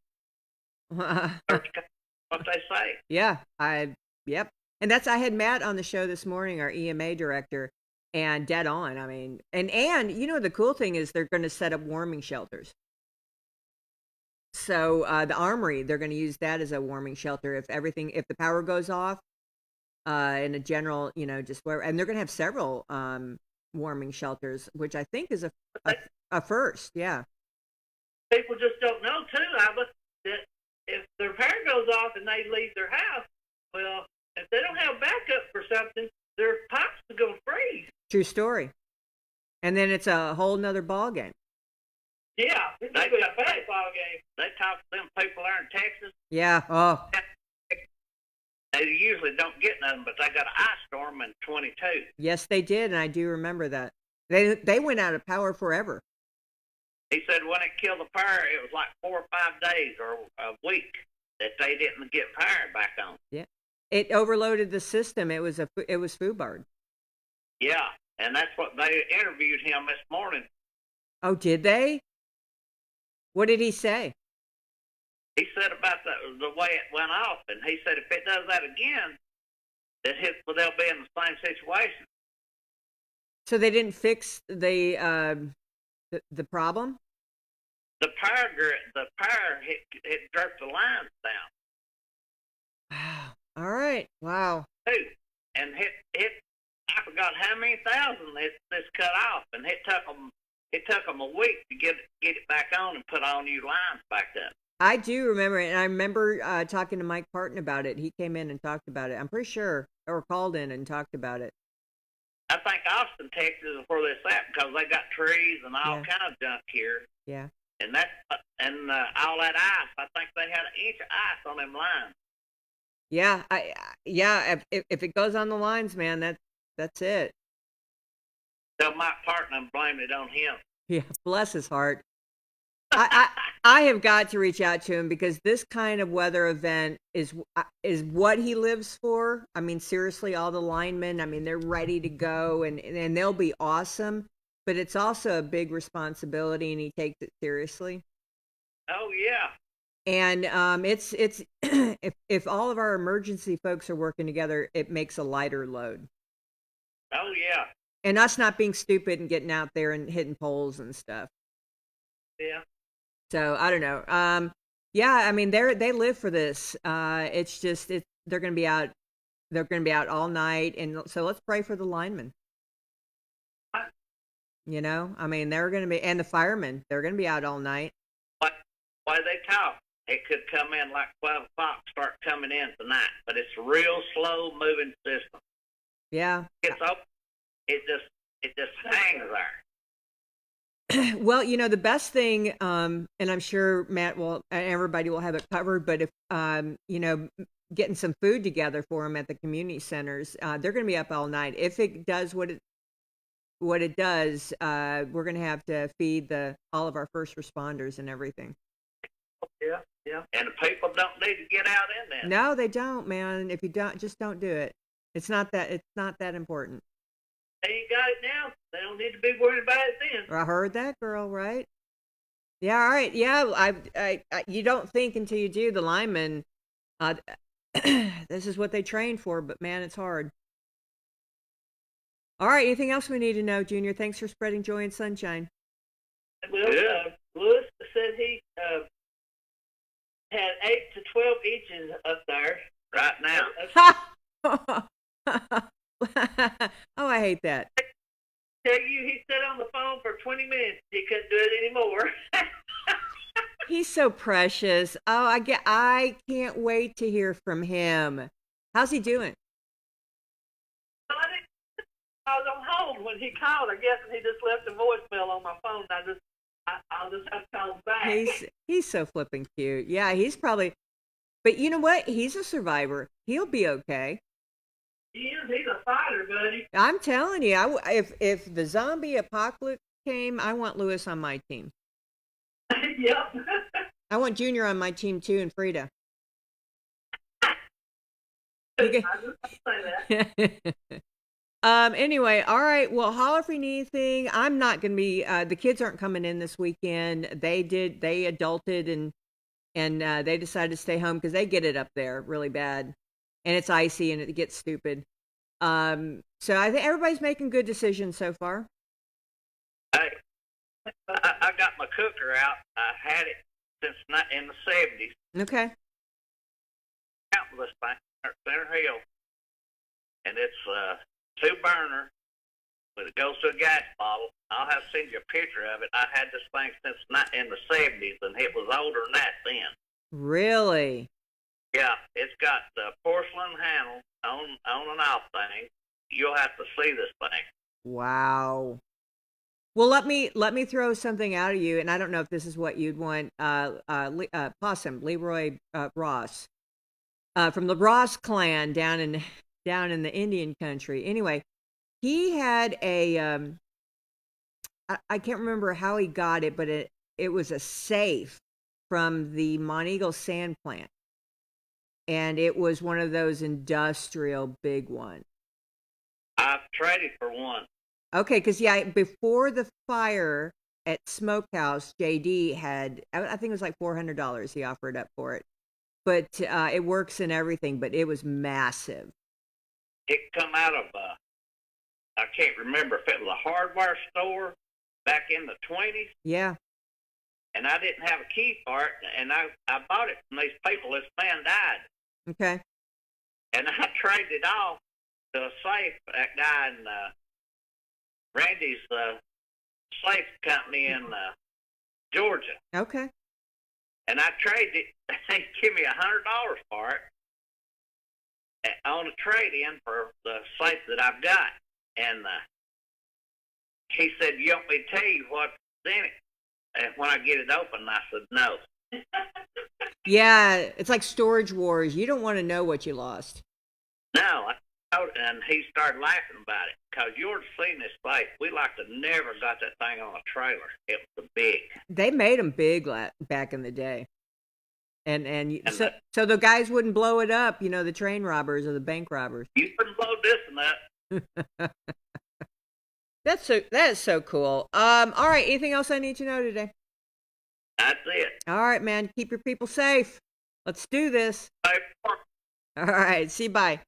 That's what they say. Yeah, yep. And I had Matt on the show this morning, our EMA director, and dead on. I mean, and you know, the cool thing is they're going to set up warming shelters. So the Armory, they're going to use that as a warming shelter if the power goes off, in a general, you know, just where, and they're going to have several warming shelters, which I think is a first. Yeah. People just don't know too, Albert, that if their power goes off and they leave their house, well, if they don't have backup for something, their pipes are going to freeze. True story. And then it's a whole nother ball game. Yeah, they got a baseball game. They talk to them people there in Texas. Yeah. Oh. They usually don't get nothing, but they got an ice storm in 22. Yes, they did, and I do remember that. They went out of power forever. He said when it killed the power, it was like 4 or 5 days or a week that they didn't get power back on. Yeah, it overloaded the system. It was FUBAR. Yeah, and that's what they interviewed him this morning. Oh, did they? What did he say? He said about the way it went off, and he said if it does that again, they'll be in the same situation. So they didn't fix the problem? The power hit jerked the lines down. Wow. All right. Wow. And hit I forgot how many thousand this cut off, and it took them a week to get it back on and put all new lines back up. I do remember it, and I remember talking to Mike Parton about it. He came in and talked about it. I'm pretty sure, or called in and talked about it. I think Austin, Texas is where this at because they got trees and all kind of junk here. Yeah. And all that ice. I think they had an inch of ice on them lines. Yeah, if it goes on the lines, man, that's it. So Mike Parton blamed it on him. Yeah, bless his heart. I have got to reach out to him because this kind of weather event is what he lives for. I mean, seriously, all the linemen, I mean, they're ready to go and they'll be awesome, but it's also a big responsibility and he takes it seriously. Oh yeah. And it's if all of our emergency folks are working together, it makes a lighter load. Oh yeah. And us not being stupid and getting out there and hitting poles and stuff. Yeah. So I don't know. Yeah, I mean they live for this. It's just they're going to be out. They're going to be out all night, and so let's pray for the linemen. You know, I mean they're going to be, and the firemen. They're going to be out all night. Why they talk? It could come in like 12 o'clock, start coming in tonight, but it's a real slow moving system. Yeah. It's up. It just hangs there. Well, you know, the best thing, and I'm sure Matt will, everybody will have it covered, but if, you know, getting some food together for them at the community centers, they're going to be up all night. If it does what it does, we're going to have to feed all of our first responders and everything. Yeah, yeah. And the people don't need to get out in there. No, they don't, man. If you don't, just don't do it. It's not that important. They ain't got it now. They don't need to be worried about it then. I heard that, girl, right? Yeah, all right. Yeah, I you don't think until you do. The linemen, this is what they train for, but man, it's hard. All right, anything else we need to know, Junior? Thanks for spreading joy and sunshine. Well, Lewis said he had 8 to 12 inches up there right now. Oh, I hate that. Tell you, he sat on the phone for 20 minutes. He couldn't do it anymore. He's so precious. Oh, I can't wait to hear from him. How's he doing? Well, I was on hold when he called, I guess, and he just left a voicemail on my phone. I'll just have to call him back. He's so flipping cute. Yeah, he's probably. But you know what? He's a survivor. He'll be okay. He is. He's a fighter, buddy. I'm telling you, if the zombie apocalypse came, I want Lewis on my team. Yep. I want Junior on my team too, and Frida. I just say that. Anyway, all right. Well, holler if you need anything. I'm not going to be. The kids aren't coming in this weekend. They adulted and they decided to stay home because they get it up there really bad, and it's icy and it gets stupid. So I think everybody's making good decisions so far. Hey, I got my cooker out. I had it since in the 70s. Okay. Countless thing at Center Hill, and it's 2-burner, but it goes to a gas bottle. I'll have to send you a picture of it. I had this thing since in the 70s, and it was older than that then. Really? Yeah, it's got the porcelain handle on and off thing. You'll have to see this thing. Wow. Well, let me throw something out at you, and I don't know if this is what you'd want. Possum, Leroy Ross, from the Ross clan down in the Indian country. Anyway, he had a I can't remember how he got it, but it was a safe from the Monteagle sand plant, and it was one of those industrial big ones. I've traded for one. Okay, because before the fire at Smokehouse, JD had, I think it was like $400 he offered up for it, but it works and everything, but it was massive. It come out of I can't remember if it was a hardware store back in the 20s. Yeah. And I didn't have a key for it, and I bought it from these people. This man died. Okay. And I traded it off to a safe, that guy in Randy's safe company in Georgia. Okay. And I traded it. They give me $100 for it on a trade-in for the safe that I've got. And he said, "You want me to tell you what's in it?" And when I get it open, I said, "No." Yeah, it's like Storage Wars. You don't want to know what you lost. No, and he started laughing about it because you're seeing this safe. We like to never got that thing on a trailer. It was big. They made them big back in the day. And so the guys wouldn't blow it up, the train robbers or the bank robbers. You couldn't blow this and that. That is so cool. All right, anything else I need to know today? That's it. All right, man. Keep your people safe. Let's do this. All right. See you. Bye.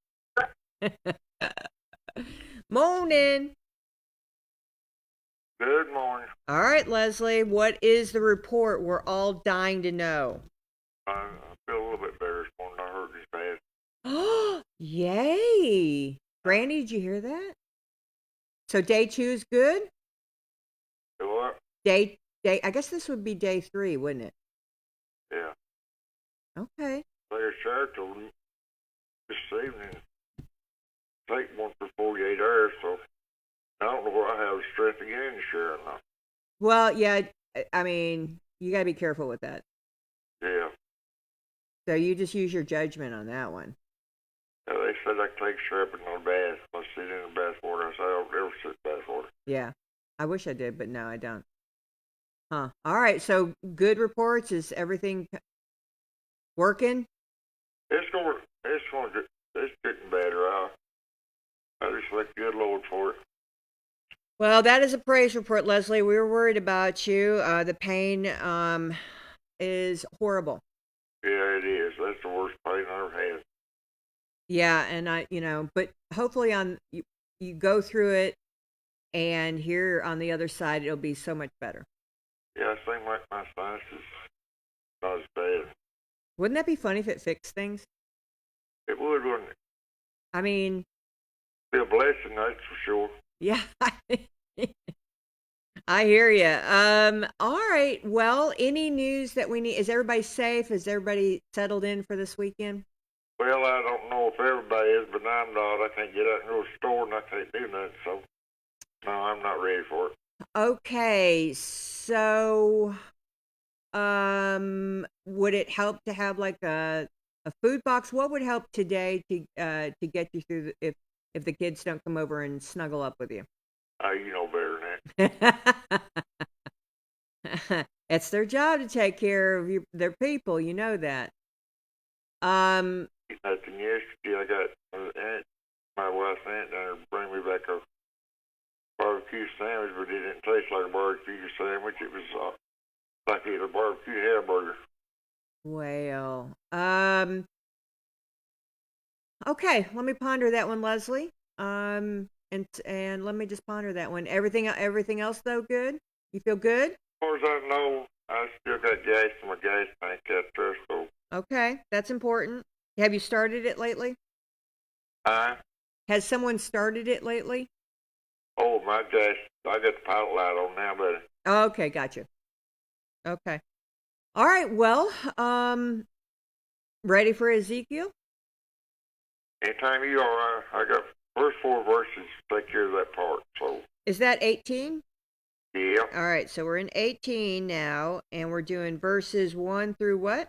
Morning. Good morning. All right, Leslie. What is the report we're all dying to know? I feel a little bit better this morning. I heard this bad. Oh, yay. Granny, did you hear that? So day 2 is good? What? Day, I guess this would be day 3, wouldn't it? Yeah. Okay. Like a sheriff told me this evening, take one for 48 hours, so I don't know whether I have the strength to get in the share or not. Well, yeah, I mean, you got to be careful with that. Yeah. So you just use your judgment on that one. Yeah, they said I could take sheriffing on a bath. I sit in the bath water. I said I don't ever sit in bath water. Yeah. I wish I did, but no, I don't. Huh. All right. So good reports. Is everything working? It's getting better. I just thank the good Lord for it. Well, that is a praise report, Leslie. We were worried about you. The pain is horrible. Yeah, it is. That's the worst pain I ever had. Yeah, and but hopefully you go through it, and here on the other side, it'll be so much better. Yeah, it seems like my sinuses not as bad. Wouldn't that be funny if it fixed things? It would, wouldn't it? I mean, Be a blessing, that's for sure. yeah. I hear you. All right. Well, any news that we need? Is everybody safe? Is everybody settled in for this weekend? Well, I don't know if everybody is, but I'm not. I can't get out and go to the store, and I can't do nothing, so no, I'm not ready for it. Okay. So, would it help to have like a food box? What would help today to get you through if the kids don't come over and snuggle up with you? You know better than that. It's their job to take care of their people. You know that. Nothing yesterday. I got my wife's aunt down there bring me back a barbecue sandwich, but it didn't taste like a barbecue sandwich. It was like it was a barbecue hamburger. Well, okay. Let me ponder that one, Leslie. And let me just ponder that one. Everything else though, good? You feel good? As far as I know, I still got gas in my gas tank out there, so. Okay, that's important. Have you started it lately? Has someone started it lately? Oh, my gas, I got the pilot light on now, buddy. Okay, gotcha. Okay. All right, well, ready for Ezekiel? Anytime you are, I got first 4 verses to take care of that part, so. Is that 18? Yeah. All right, so we're in 18 now, and we're doing verses 1 through what?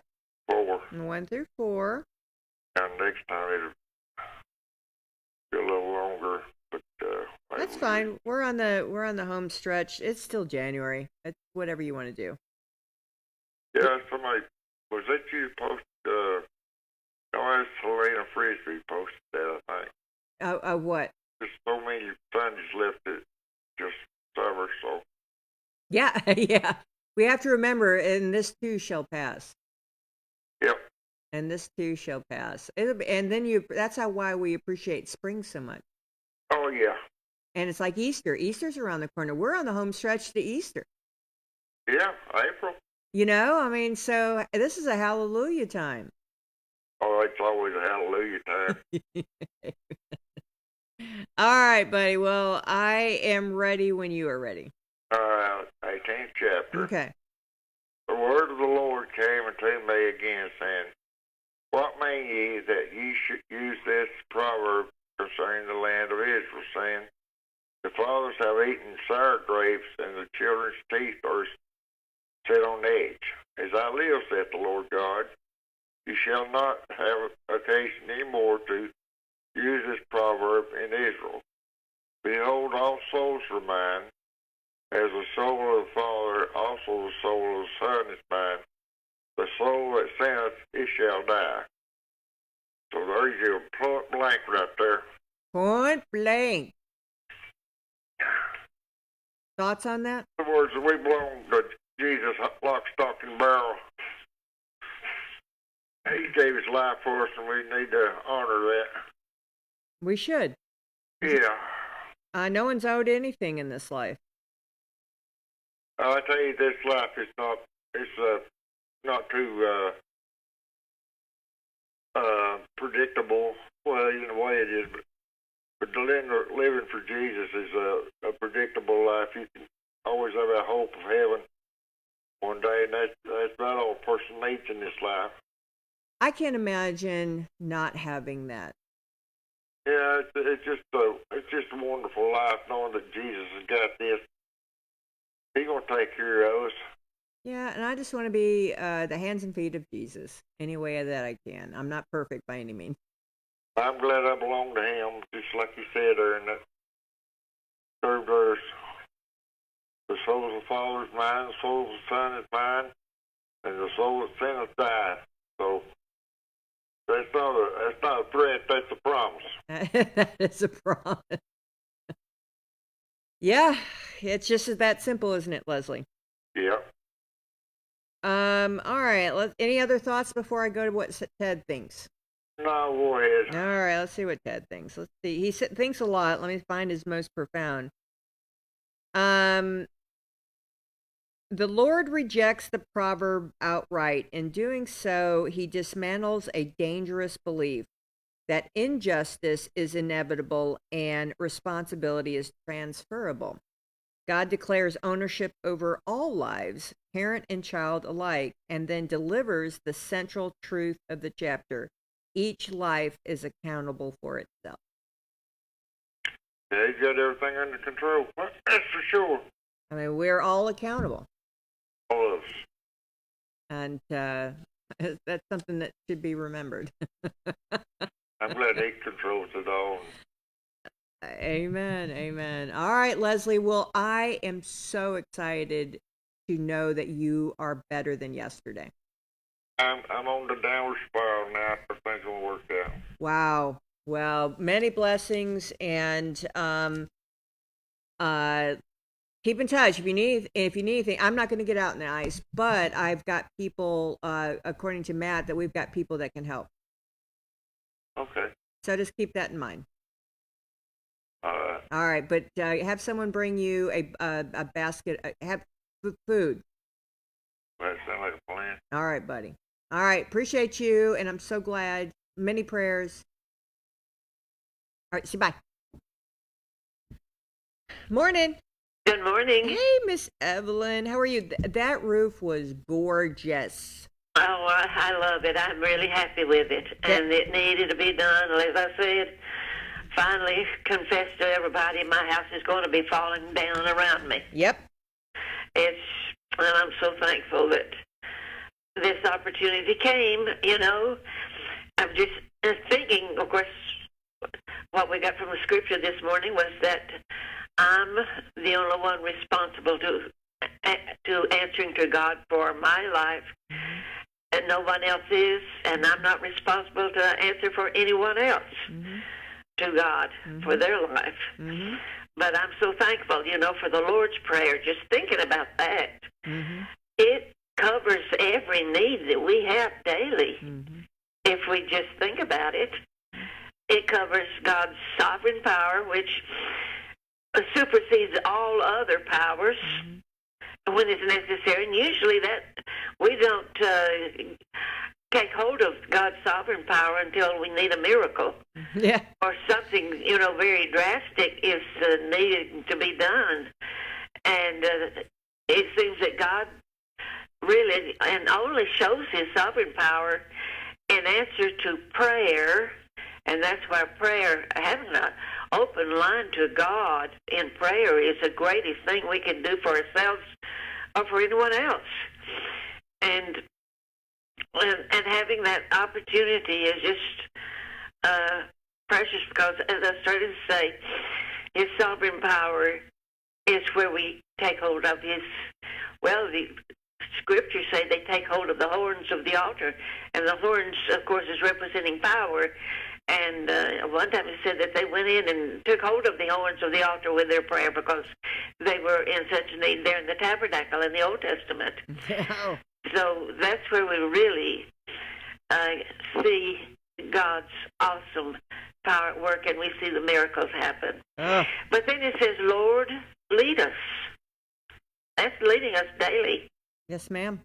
4. 1 through 4. And next time it'll be a little longer, but that's fine. We're on the home stretch. It's still January. It's whatever you want to do. Yeah, somebody was that you posted? No, that's Helena Frisbee posted that, I think. What? Just so many Sundays left it just summer, so. Yeah, yeah. We have to remember, and this too shall pass. Yep. And this too shall pass. And then that's why we appreciate spring so much. Oh, yeah. And it's like Easter. Easter's around the corner. We're on the home stretch to Easter. Yeah, April. You know, I mean, so this is a hallelujah time. Oh, it's always a hallelujah time. All right, buddy. Well, I am ready when you are ready. 18th chapter. Okay. The word of the Lord came unto me again, saying, What mean ye that ye should use this proverb concerning the land of Israel, saying, The fathers have eaten sour grapes, and the children's teeth are set on edge. As I live, saith the Lord God, you shall not have occasion any more to use this proverb in Israel. Behold, all souls are mine, as the soul of the Father, also the soul of the Son is mine. The soul that sinneth, it shall die. So there's your point blank right there. Point blank. Thoughts on that? In other words, we belong to Jesus, lock, stock, and barrel. He gave his life for us, and we need to honor that. We should. Yeah. No one's owed anything in this life. I tell you, this life is not too predictable. Well, in a way it is, but living for Jesus is a predictable life. You can always have a hope of heaven one day, and that's about all a person needs in this life. I can't imagine not having that. Yeah, it's just a wonderful life knowing that Jesus has got this. He's gonna take care of us. Yeah, and I just want to be the hands and feet of Jesus any way that I can. I'm not perfect by any means. I'm glad I belong to him, just like you said there in that third verse. The soul of the Father is mine, the soul of the Son is mine, and the soul that sinneth die. So that's not a threat, that's a promise. That is a promise. Yeah, it's just that simple, isn't it, Leslie? Yeah. All right. Any other thoughts before I go to what Ted thinks? No, go ahead. All right, let's see what Ted thinks. Let's see. He thinks a lot. Let me find his most profound. The Lord rejects the proverb outright. In doing so, he dismantles a dangerous belief that injustice is inevitable and responsibility is transferable. God declares ownership over all lives, parent and child alike, and then delivers the central truth of the chapter. Each life is accountable for itself. Yeah, he's got everything under control. That's for sure. I mean, we're all accountable. All of us. And that's something that should be remembered. I'm glad he controls it all. Amen. Amen. All right, Leslie. Well, I am so excited to know that you are better than yesterday. I'm on the downward spiral now. Everything's gonna work out. Wow. Well, many blessings, and keep in touch if you need anything. I'm not going to get out in the ice, but I've got people, according to Matt, that we've got people that can help. Okay. So just keep that in mind. All right. All right, but have someone bring you a basket. Have food. That sounds like a plan. All right, buddy. All right, appreciate you, and I'm so glad. Many prayers. All right, see you, bye. Morning. Good morning. Hey, Miss Evelyn. How are you? That roof was gorgeous. Oh, I love it. I'm really happy with it. And it needed to be done. As I said, finally confessed to everybody my house is going to be falling down around me. Yep. And I'm so thankful that this opportunity came, you know. I'm just thinking, of course, what we got from the scripture this morning was that I'm the only one responsible to answering to God for my life, and no one else is, and I'm not responsible to answer for anyone else to God for their life. But I'm so thankful, you know, for the Lord's Prayer, just thinking about that. It covers every need that we have daily. If we just think about it, it covers God's sovereign power, which supersedes all other powers when it's necessary. And usually that we don't take hold of God's sovereign power until we need a miracle. Yeah. Or something, you know, very drastic is needed to be done. And it seems that God really and only shows his sovereign power in answer to prayer. And that's why prayer, having an open line to God in prayer, is the greatest thing we can do for ourselves or for anyone else. And having that opportunity is just precious, because, as I started to say, his sovereign power is where we take hold of his, well, the scriptures say they take hold of the horns of the altar, and the horns, of course, is representing power. And one time it said that they went in and took hold of the horns of the altar with their prayer because they were in such need there in the tabernacle in the Old Testament. Yeah. So that's where we really see God's awesome power at work, and we see the miracles happen. But then it says, Lord, lead us. That's leading us daily. Yes, ma'am.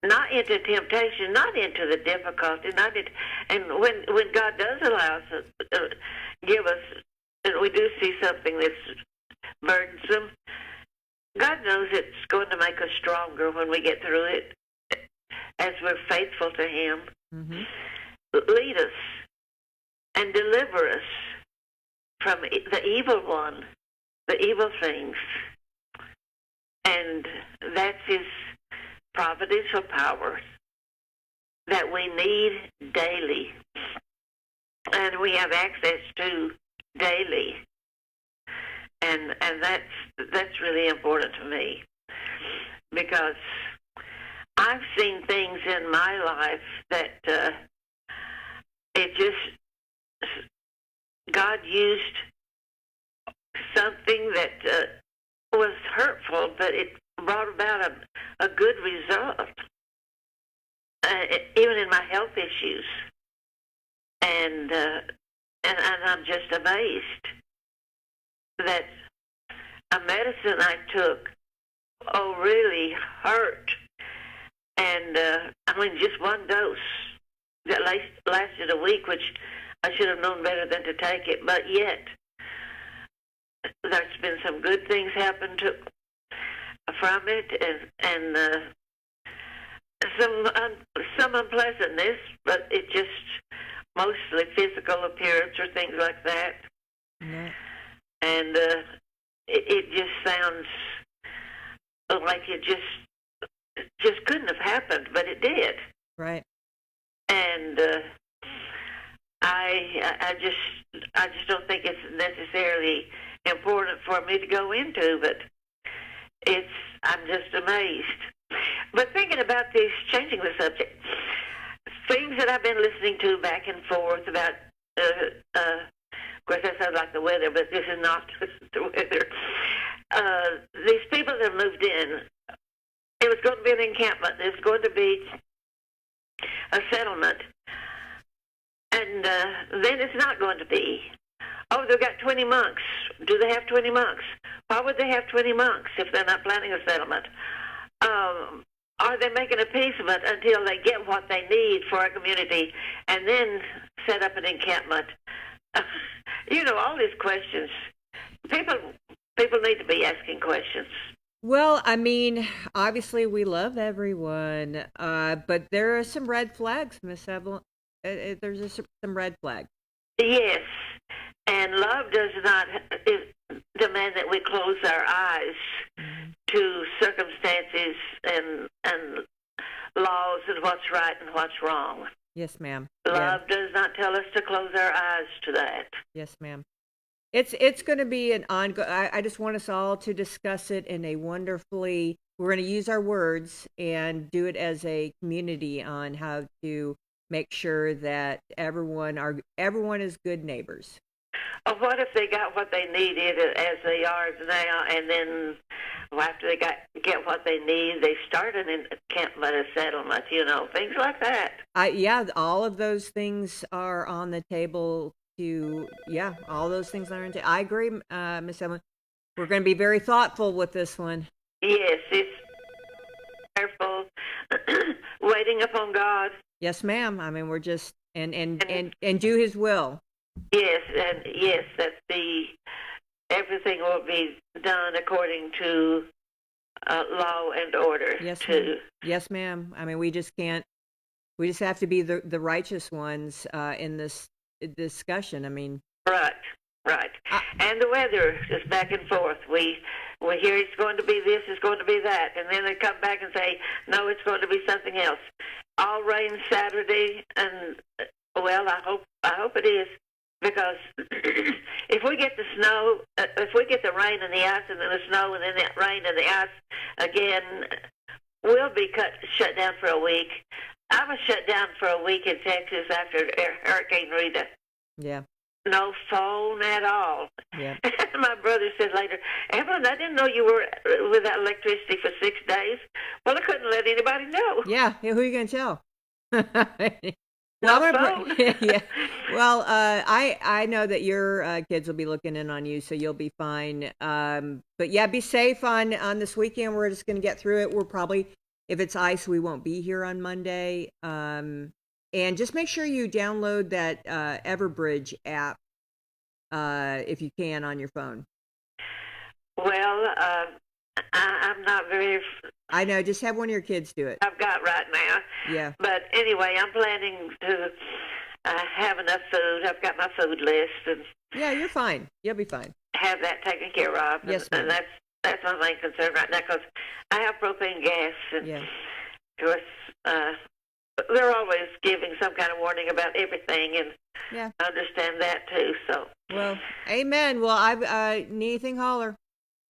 not into temptation, not into the difficulty, not into, and when God does allow us, give us, and we do see something that's burdensome, God knows it's going to make us stronger when we get through it, as we're faithful to Him. Mm-hmm. Lead us and deliver us from the evil one, the evil things. And that's His providential power that we need daily, and we have access to daily. And that's really important to me, because I've seen things in my life that it just, God used something that was hurtful, but it brought about a good result, even in my health issues. And I'm just amazed that a medicine I took, really hurt. And, just one dose that lasted a week, which I should have known better than to take it. But yet, there's been some good things happen from it, and some unpleasantness, but it just mostly physical appearance or things like that. Mm-hmm. And it just sounds like it just couldn't have happened, but it did. Right. And I just don't think it's necessarily important for me to go into, but I'm just amazed. But thinking about this, changing the subject, things that I've been listening to back and forth about, of course that sounds like the weather, but this is not the weather. These people that moved in, it was going to be an encampment. There's going to be a settlement. And then it's not going to be. Oh, they've got 20 monks. Do they have 20 monks? Why would they have 20 monks if they're not planning a settlement? Are they making appeasement until they get what they need for a community and then set up an encampment? All these questions. People need to be asking questions. Well, obviously we love everyone, but there are some red flags, Miss Evelyn. There's some red flags. Yes, and love does not demand that we close our eyes to circumstances and laws and what's right and what's wrong. Yes, ma'am. Love does not tell us to close our eyes to that. Yes, ma'am. It's going to be an ongoing. I just want us all to discuss it in a wonderfully. We're going to use our words and do it as a community on how to make sure that everyone is good neighbors. What if they got what they needed as they are now, and then after they get what they need, they start an encampment, a settlement, things like that. All of those things are on the table. All those things are on the table. I agree, Miss Evelyn. We're going to be very thoughtful with this one. Yes, it's careful, waiting upon God. Yes, ma'am. We're just and do His will. Yes, and yes, that everything will be done according to law and order. Yes, too. ma'am. Yes, ma'am. We just can't. We just have to be the righteous ones in this discussion. Right. And the weather is back and forth. We hear it's going to be this, it's going to be that, and then they come back and say, no, it's going to be something else. All rain Saturday, and I hope it is, because if we get the snow, if we get the rain and the ice, and then the snow, and then the rain and the ice again, we'll be shut down for a week. I was shut down for a week in Texas after Hurricane Rita. Yeah. No phone at all. Yeah. My brother said later, Evelyn, I didn't know you were without electricity for 6 days. Well, I couldn't let anybody know. Yeah. Who are you going to tell? No phone. Yeah. Well, I know that your kids will be looking in on you, so you'll be fine. But yeah, be safe on this weekend. We're just going to get through it. We're probably If it's ice, we won't be here on Monday. And just make sure you download that Everbridge app if you can on your phone. Well, I'm not very... I know, just have one of your kids do it. I've got right now. Yeah. But anyway, I'm planning to have enough food. I've got my food list. And yeah, you're fine. You'll be fine. Have that taken care of. Yes, ma'am. And that's my main concern right now, because I have propane gas. And yeah. Of course, they're always giving some kind of warning about everything, and yeah. I understand that too. So. Well, amen. Well, I need anything, holler.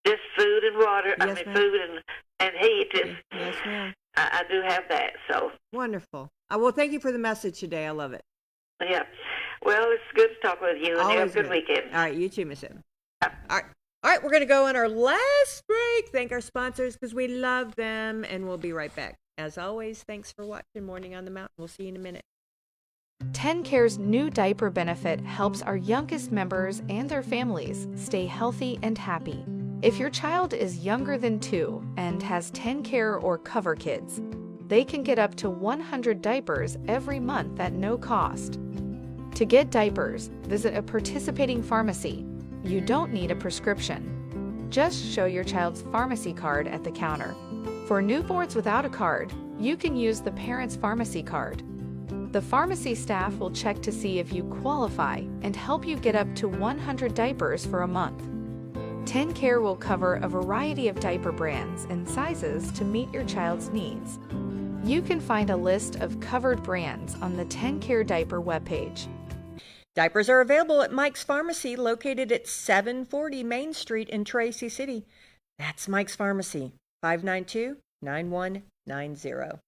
Just food and water. Yes, ma'am. Food and heat. Yes, ma'am. I do have that, so. Wonderful. Well, thank you for the message today. I love it. Yeah. Well, it's good to talk with you, and you have a good weekend. All right, you too, Miss Em. All right, we're going to go on our last break. Thank our sponsors because we love them, and we'll be right back. As always, thanks for watching Morning on the Mountain. We'll see you in a minute. TennCare's new diaper benefit helps our youngest members and their families stay healthy and happy. If your child is younger than 2 and has TennCare or Cover Kids, they can get up to 100 diapers every month at no cost. To get diapers, visit a participating pharmacy. You don't need a prescription. Just show your child's pharmacy card at the counter. For newborns without a card, you can use the parent's pharmacy card. The pharmacy staff will check to see if you qualify and help you get up to 100 diapers for a month. TennCare will cover a variety of diaper brands and sizes to meet your child's needs. You can find a list of covered brands on the TennCare diaper webpage. Diapers are available at Mike's Pharmacy, located at 740 Main Street in Tracy City. That's Mike's Pharmacy, 592-9190.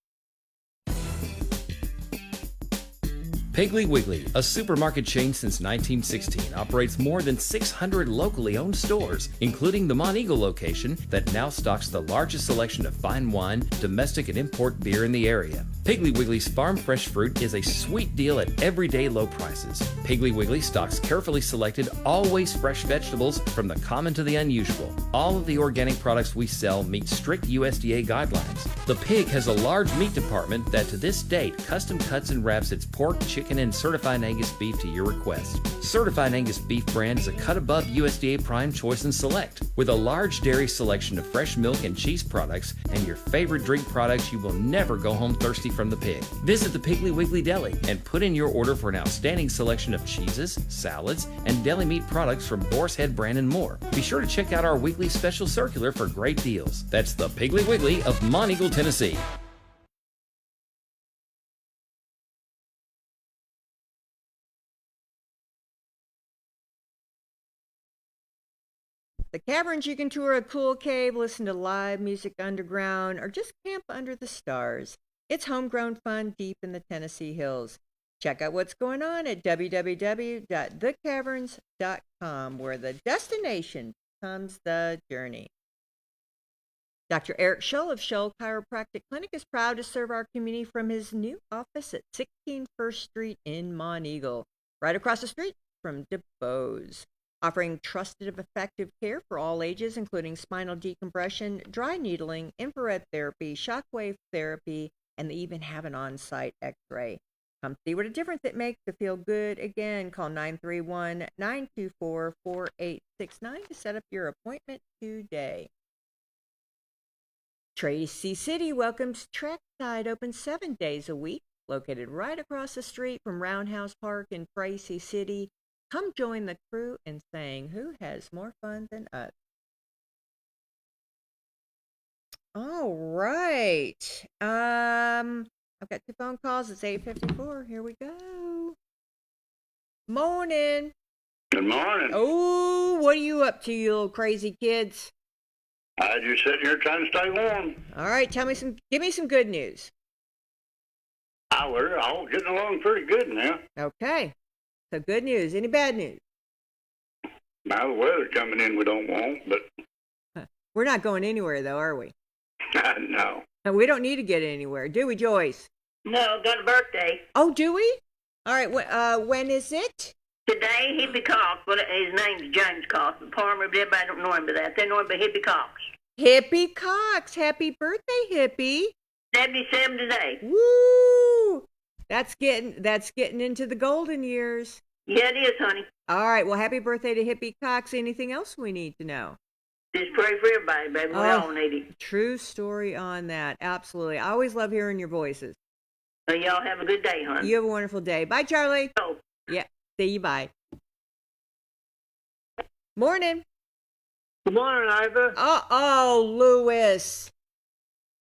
Piggly Wiggly, a supermarket chain since 1916, operates more than 600 locally owned stores, including the Mont Eagle location that now stocks the largest selection of fine wine, domestic and import beer in the area. Piggly Wiggly's farm fresh fruit is a sweet deal at everyday low prices. Piggly Wiggly stocks carefully selected, always fresh vegetables from the common to the unusual. All of the organic products we sell meet strict USDA guidelines. The Pig has a large meat department that to this date custom cuts and wraps its pork, chicken, and certified Angus beef to your request. Certified Angus beef brand is a cut above USDA Prime Choice and Select. With a large dairy selection of fresh milk and cheese products and your favorite drink products, you will never go home thirsty from the Pig. Visit the Piggly Wiggly Deli and put in your order for an outstanding selection of cheeses, salads, and deli meat products from Boar's Head brand and more. Be sure to check out our weekly special circular for great deals. That's the Piggly Wiggly of Mont Eagle, Tennessee. The caverns, you can tour a cool cave, listen to live music underground, or just camp under the stars. It's homegrown fun deep in the Tennessee hills. Check out what's going on at www.thecaverns.com, where the destination becomes the journey. Dr. Eric Shull of Shull Chiropractic Clinic is proud to serve our community from his new office at 16 First Street in Mont Eagle, right across the street from DeBose. Offering trusted and effective care for all ages, including spinal decompression, dry needling, infrared therapy, shockwave therapy, and they even have an on-site x-ray. Come see what a difference it makes to feel good. Again, call 931-924-4869 to set up your appointment today. Tracy City welcomes Trackside, open 7 days a week, located right across the street from Roundhouse Park in Tracy City. Come join the crew in saying, who has more fun than us? All right. I've got 2 phone calls. It's 8:54. Here we go. Morning. Good morning. Oh, what are you up to, you little crazy kids? I just sitting here trying to stay warm. All right, give me some good news. We're all getting along pretty good now. Okay. So good news. Any bad news? Now the weather's coming in we don't want, but... We're not going anywhere, though, are we? No. We don't need to get anywhere, do we, Joyce? No, got a birthday. Oh, do we? All right, when is it? Today, Hippie Cox. Well, his name's James Cox. Palmer, but everybody don't know him by that. They know him by Hippie Cox. Hippie Cox. Happy birthday, Hippie. 77 today. Woo! That's getting into the golden years. Yeah, it is, honey. All right. Well, happy birthday to Hippie Cox. Anything else we need to know? Just pray for everybody, baby. We all need it. True story on that. Absolutely. I always love hearing your voices. Y'all have a good day, honey. You have a wonderful day. Bye, Charlie. Oh. Yeah. See you. Bye. Morning. Good morning, Ivor. Oh, Lewis.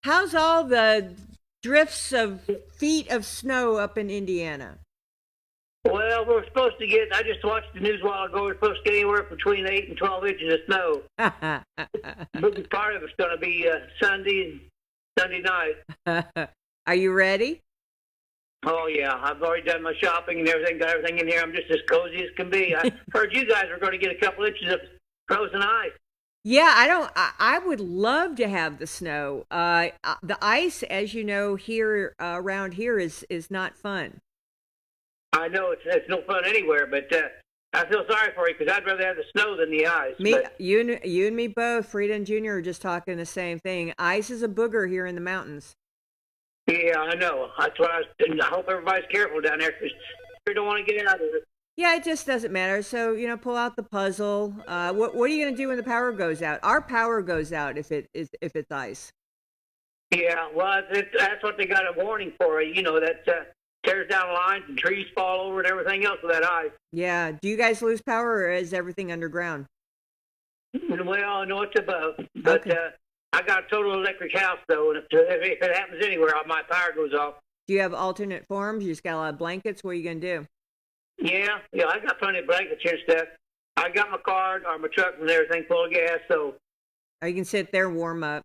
How's all the drifts of feet of snow up in Indiana? Well, we're supposed to get, I just watched the news a while ago, we're supposed to get anywhere between 8 and 12 inches of snow. Big part of it's going to be Sunday night. Are you ready? Oh, yeah. I've already done my shopping and everything, got everything in here. I'm just as cozy as can be. I heard you guys were going to get a couple inches of frozen ice. Yeah, I would love to have the snow. The ice, as you know, here around here is not fun. I know it's no fun anywhere, but I feel sorry for you because I'd rather have the snow than the ice. You and me both. Frida and Junior are just talking the same thing. Ice is a booger here in the mountains. Yeah, I know. That's what I hope everybody's careful down there because you don't want to get out of it. Yeah, it just doesn't matter. So, pull out the puzzle. What are you going to do when the power goes out? Our power goes out if it's ice. Yeah, well, that's what they got a warning for. That tears down lines and trees fall over and everything else with that ice. Yeah. Do you guys lose power or is everything underground? Well, I know it's above, but I got a total electric house though, and if it happens anywhere, my power goes off. Do you have alternate forms? You just got a lot of blankets. What are you going to do? Yeah, I got plenty of blankets here and stuff. I got my car or my truck and everything full of gas, so. Or you can sit there and warm up.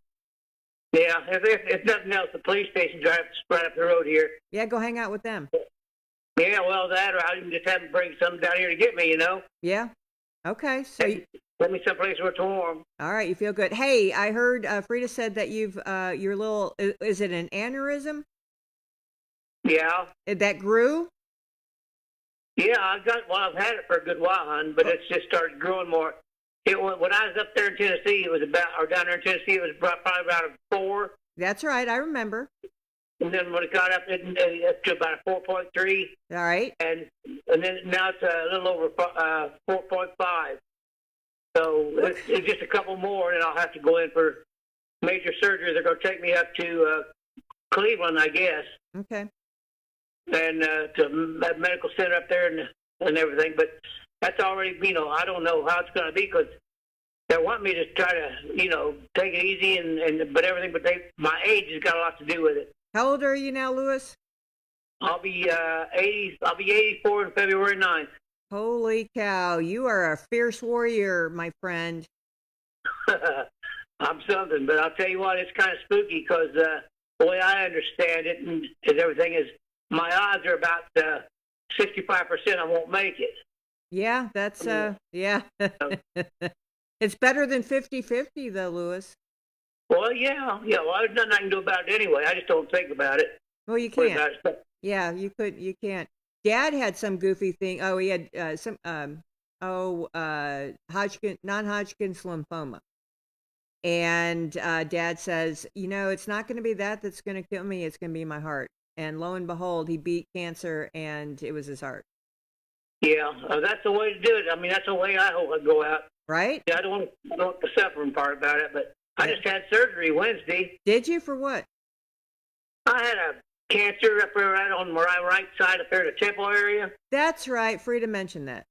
Yeah, if nothing else, the police station's right up the road here. Yeah, go hang out with them. Yeah, well, that or I can just have them bring something down here to get me, Yeah. Okay, so let me someplace where it's warm. All right, you feel good. Hey, I heard Frida said that your little, is it an aneurysm? Yeah. That grew? Yeah, I've had it for a good while, hon, but it's just started growing more. When I was up there in Tennessee, down there in Tennessee, it was probably about a 4. That's right, I remember. And then when it got up to about a 4.3. All right. And then now it's a little over 4.5. So it's just a couple more, and I'll have to go in for major surgery. They're going to take me up to Cleveland, I guess. Okay. And to that medical center up there and everything. But that's already, I don't know how it's going to be because they want me to try to, take it easy but everything. But my age has got a lot to do with it. How old are you now, Lewis? I'll be 80. I'll be 84 on February 9th. Holy cow! You are a fierce warrior, my friend. I'm something, but I'll tell you what, it's kind of spooky because the way I understand it and everything is, my odds are about 65% I won't make it. Yeah, that's yeah. It's better than 50-50 though, Lewis. Well, yeah. Well, there's nothing I can do about it anyway. I just don't think about it. Well, you can't. Yeah, you can't. Dad had some goofy thing. Oh, he had non-Hodgkin's lymphoma. And Dad says, it's not going to be that's going to kill me. It's going to be my heart. And lo and behold, he beat cancer, and it was his heart. Yeah, that's the way to do it. I mean, that's the way I hope I go out. Right? Yeah, I don't want the suffering part about it, but I just had surgery Wednesday. Did you? For what? I had a cancer up there right on my right side up there in the temple area. That's right. Frida mentioned that.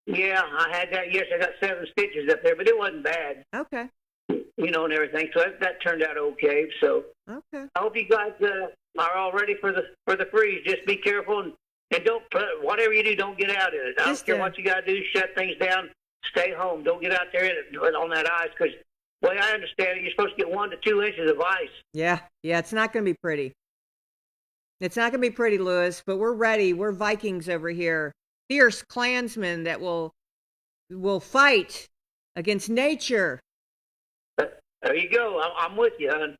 Yeah, I had that. Yes, I got 7 stitches up there, but it wasn't bad. Okay. And everything. So that turned out okay. So okay. I hope you guys are all ready for the freeze. Just be careful and don't whatever you do, don't get out in it. I don't care what you got to do. Shut things down. Stay home. Don't get out there on that ice because the way I understand it, you're supposed to get 1 to 2 inches of ice. Yeah. It's not going to be pretty. It's not going to be pretty, Lewis, but we're ready. We're Vikings over here. Fierce Klansmen that will fight against nature. There you go. I'm with you, hon.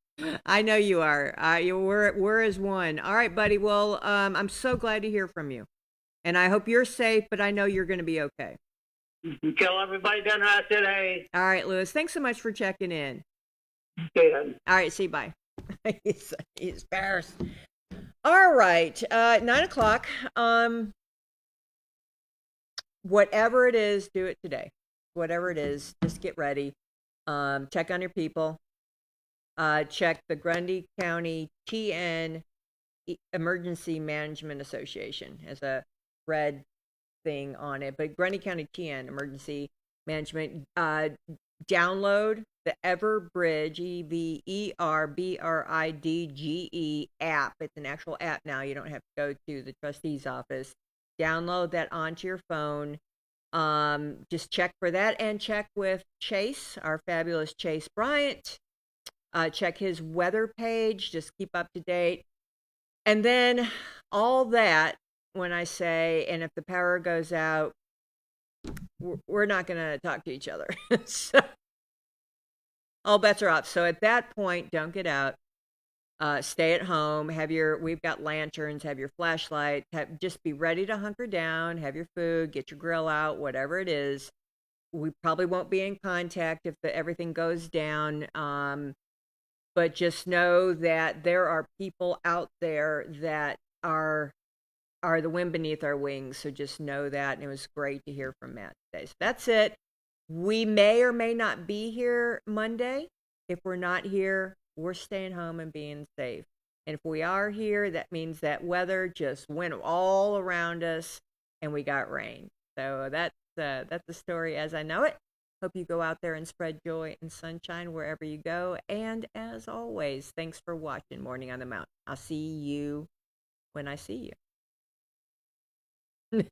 I know you are. We're as one. All right, buddy. Well, I'm so glad to hear from you. And I hope you're safe, but I know you're going to be okay. Tell everybody down there I said hey. All right, Lewis. Thanks so much for checking in. Okay, hon. All right, see you. Bye. he's Paris. All right, 9:00. Whatever it is, do it today. Whatever it is, just get ready. Check on your people. Check the Grundy County TN Emergency Management Association has a red thing on it, but Grundy County TN Emergency Management. Download the Everbridge EVERBRIDGE app. It's an actual app now. You don't have to go to the trustee's office. Download that onto your phone. Just check for that and check with Chase, our fabulous Chase Bryant. Check his weather page. Just keep up to date. And then all that, when I say, and if the power goes out, we're not going to talk to each other. So all bets are off. So at that point, don't get out. Stay at home. We've got lanterns. Have your flashlight. Just be ready to hunker down. Have your food. Get your grill out. Whatever it is. We probably won't be in contact if everything goes down. But just know that there are people out there that are the wind beneath our wings. So just know that. And it was great to hear from Matt today. So that's it. We may or may not be here Monday. If we're not here, we're staying home and being safe. And if we are here, that means that weather just went all around us and we got rain. So that's the story as I know it. Hope you go out there and spread joy and sunshine wherever you go. And as always, thanks for watching Morning on the Mountain. I'll see you when I see you.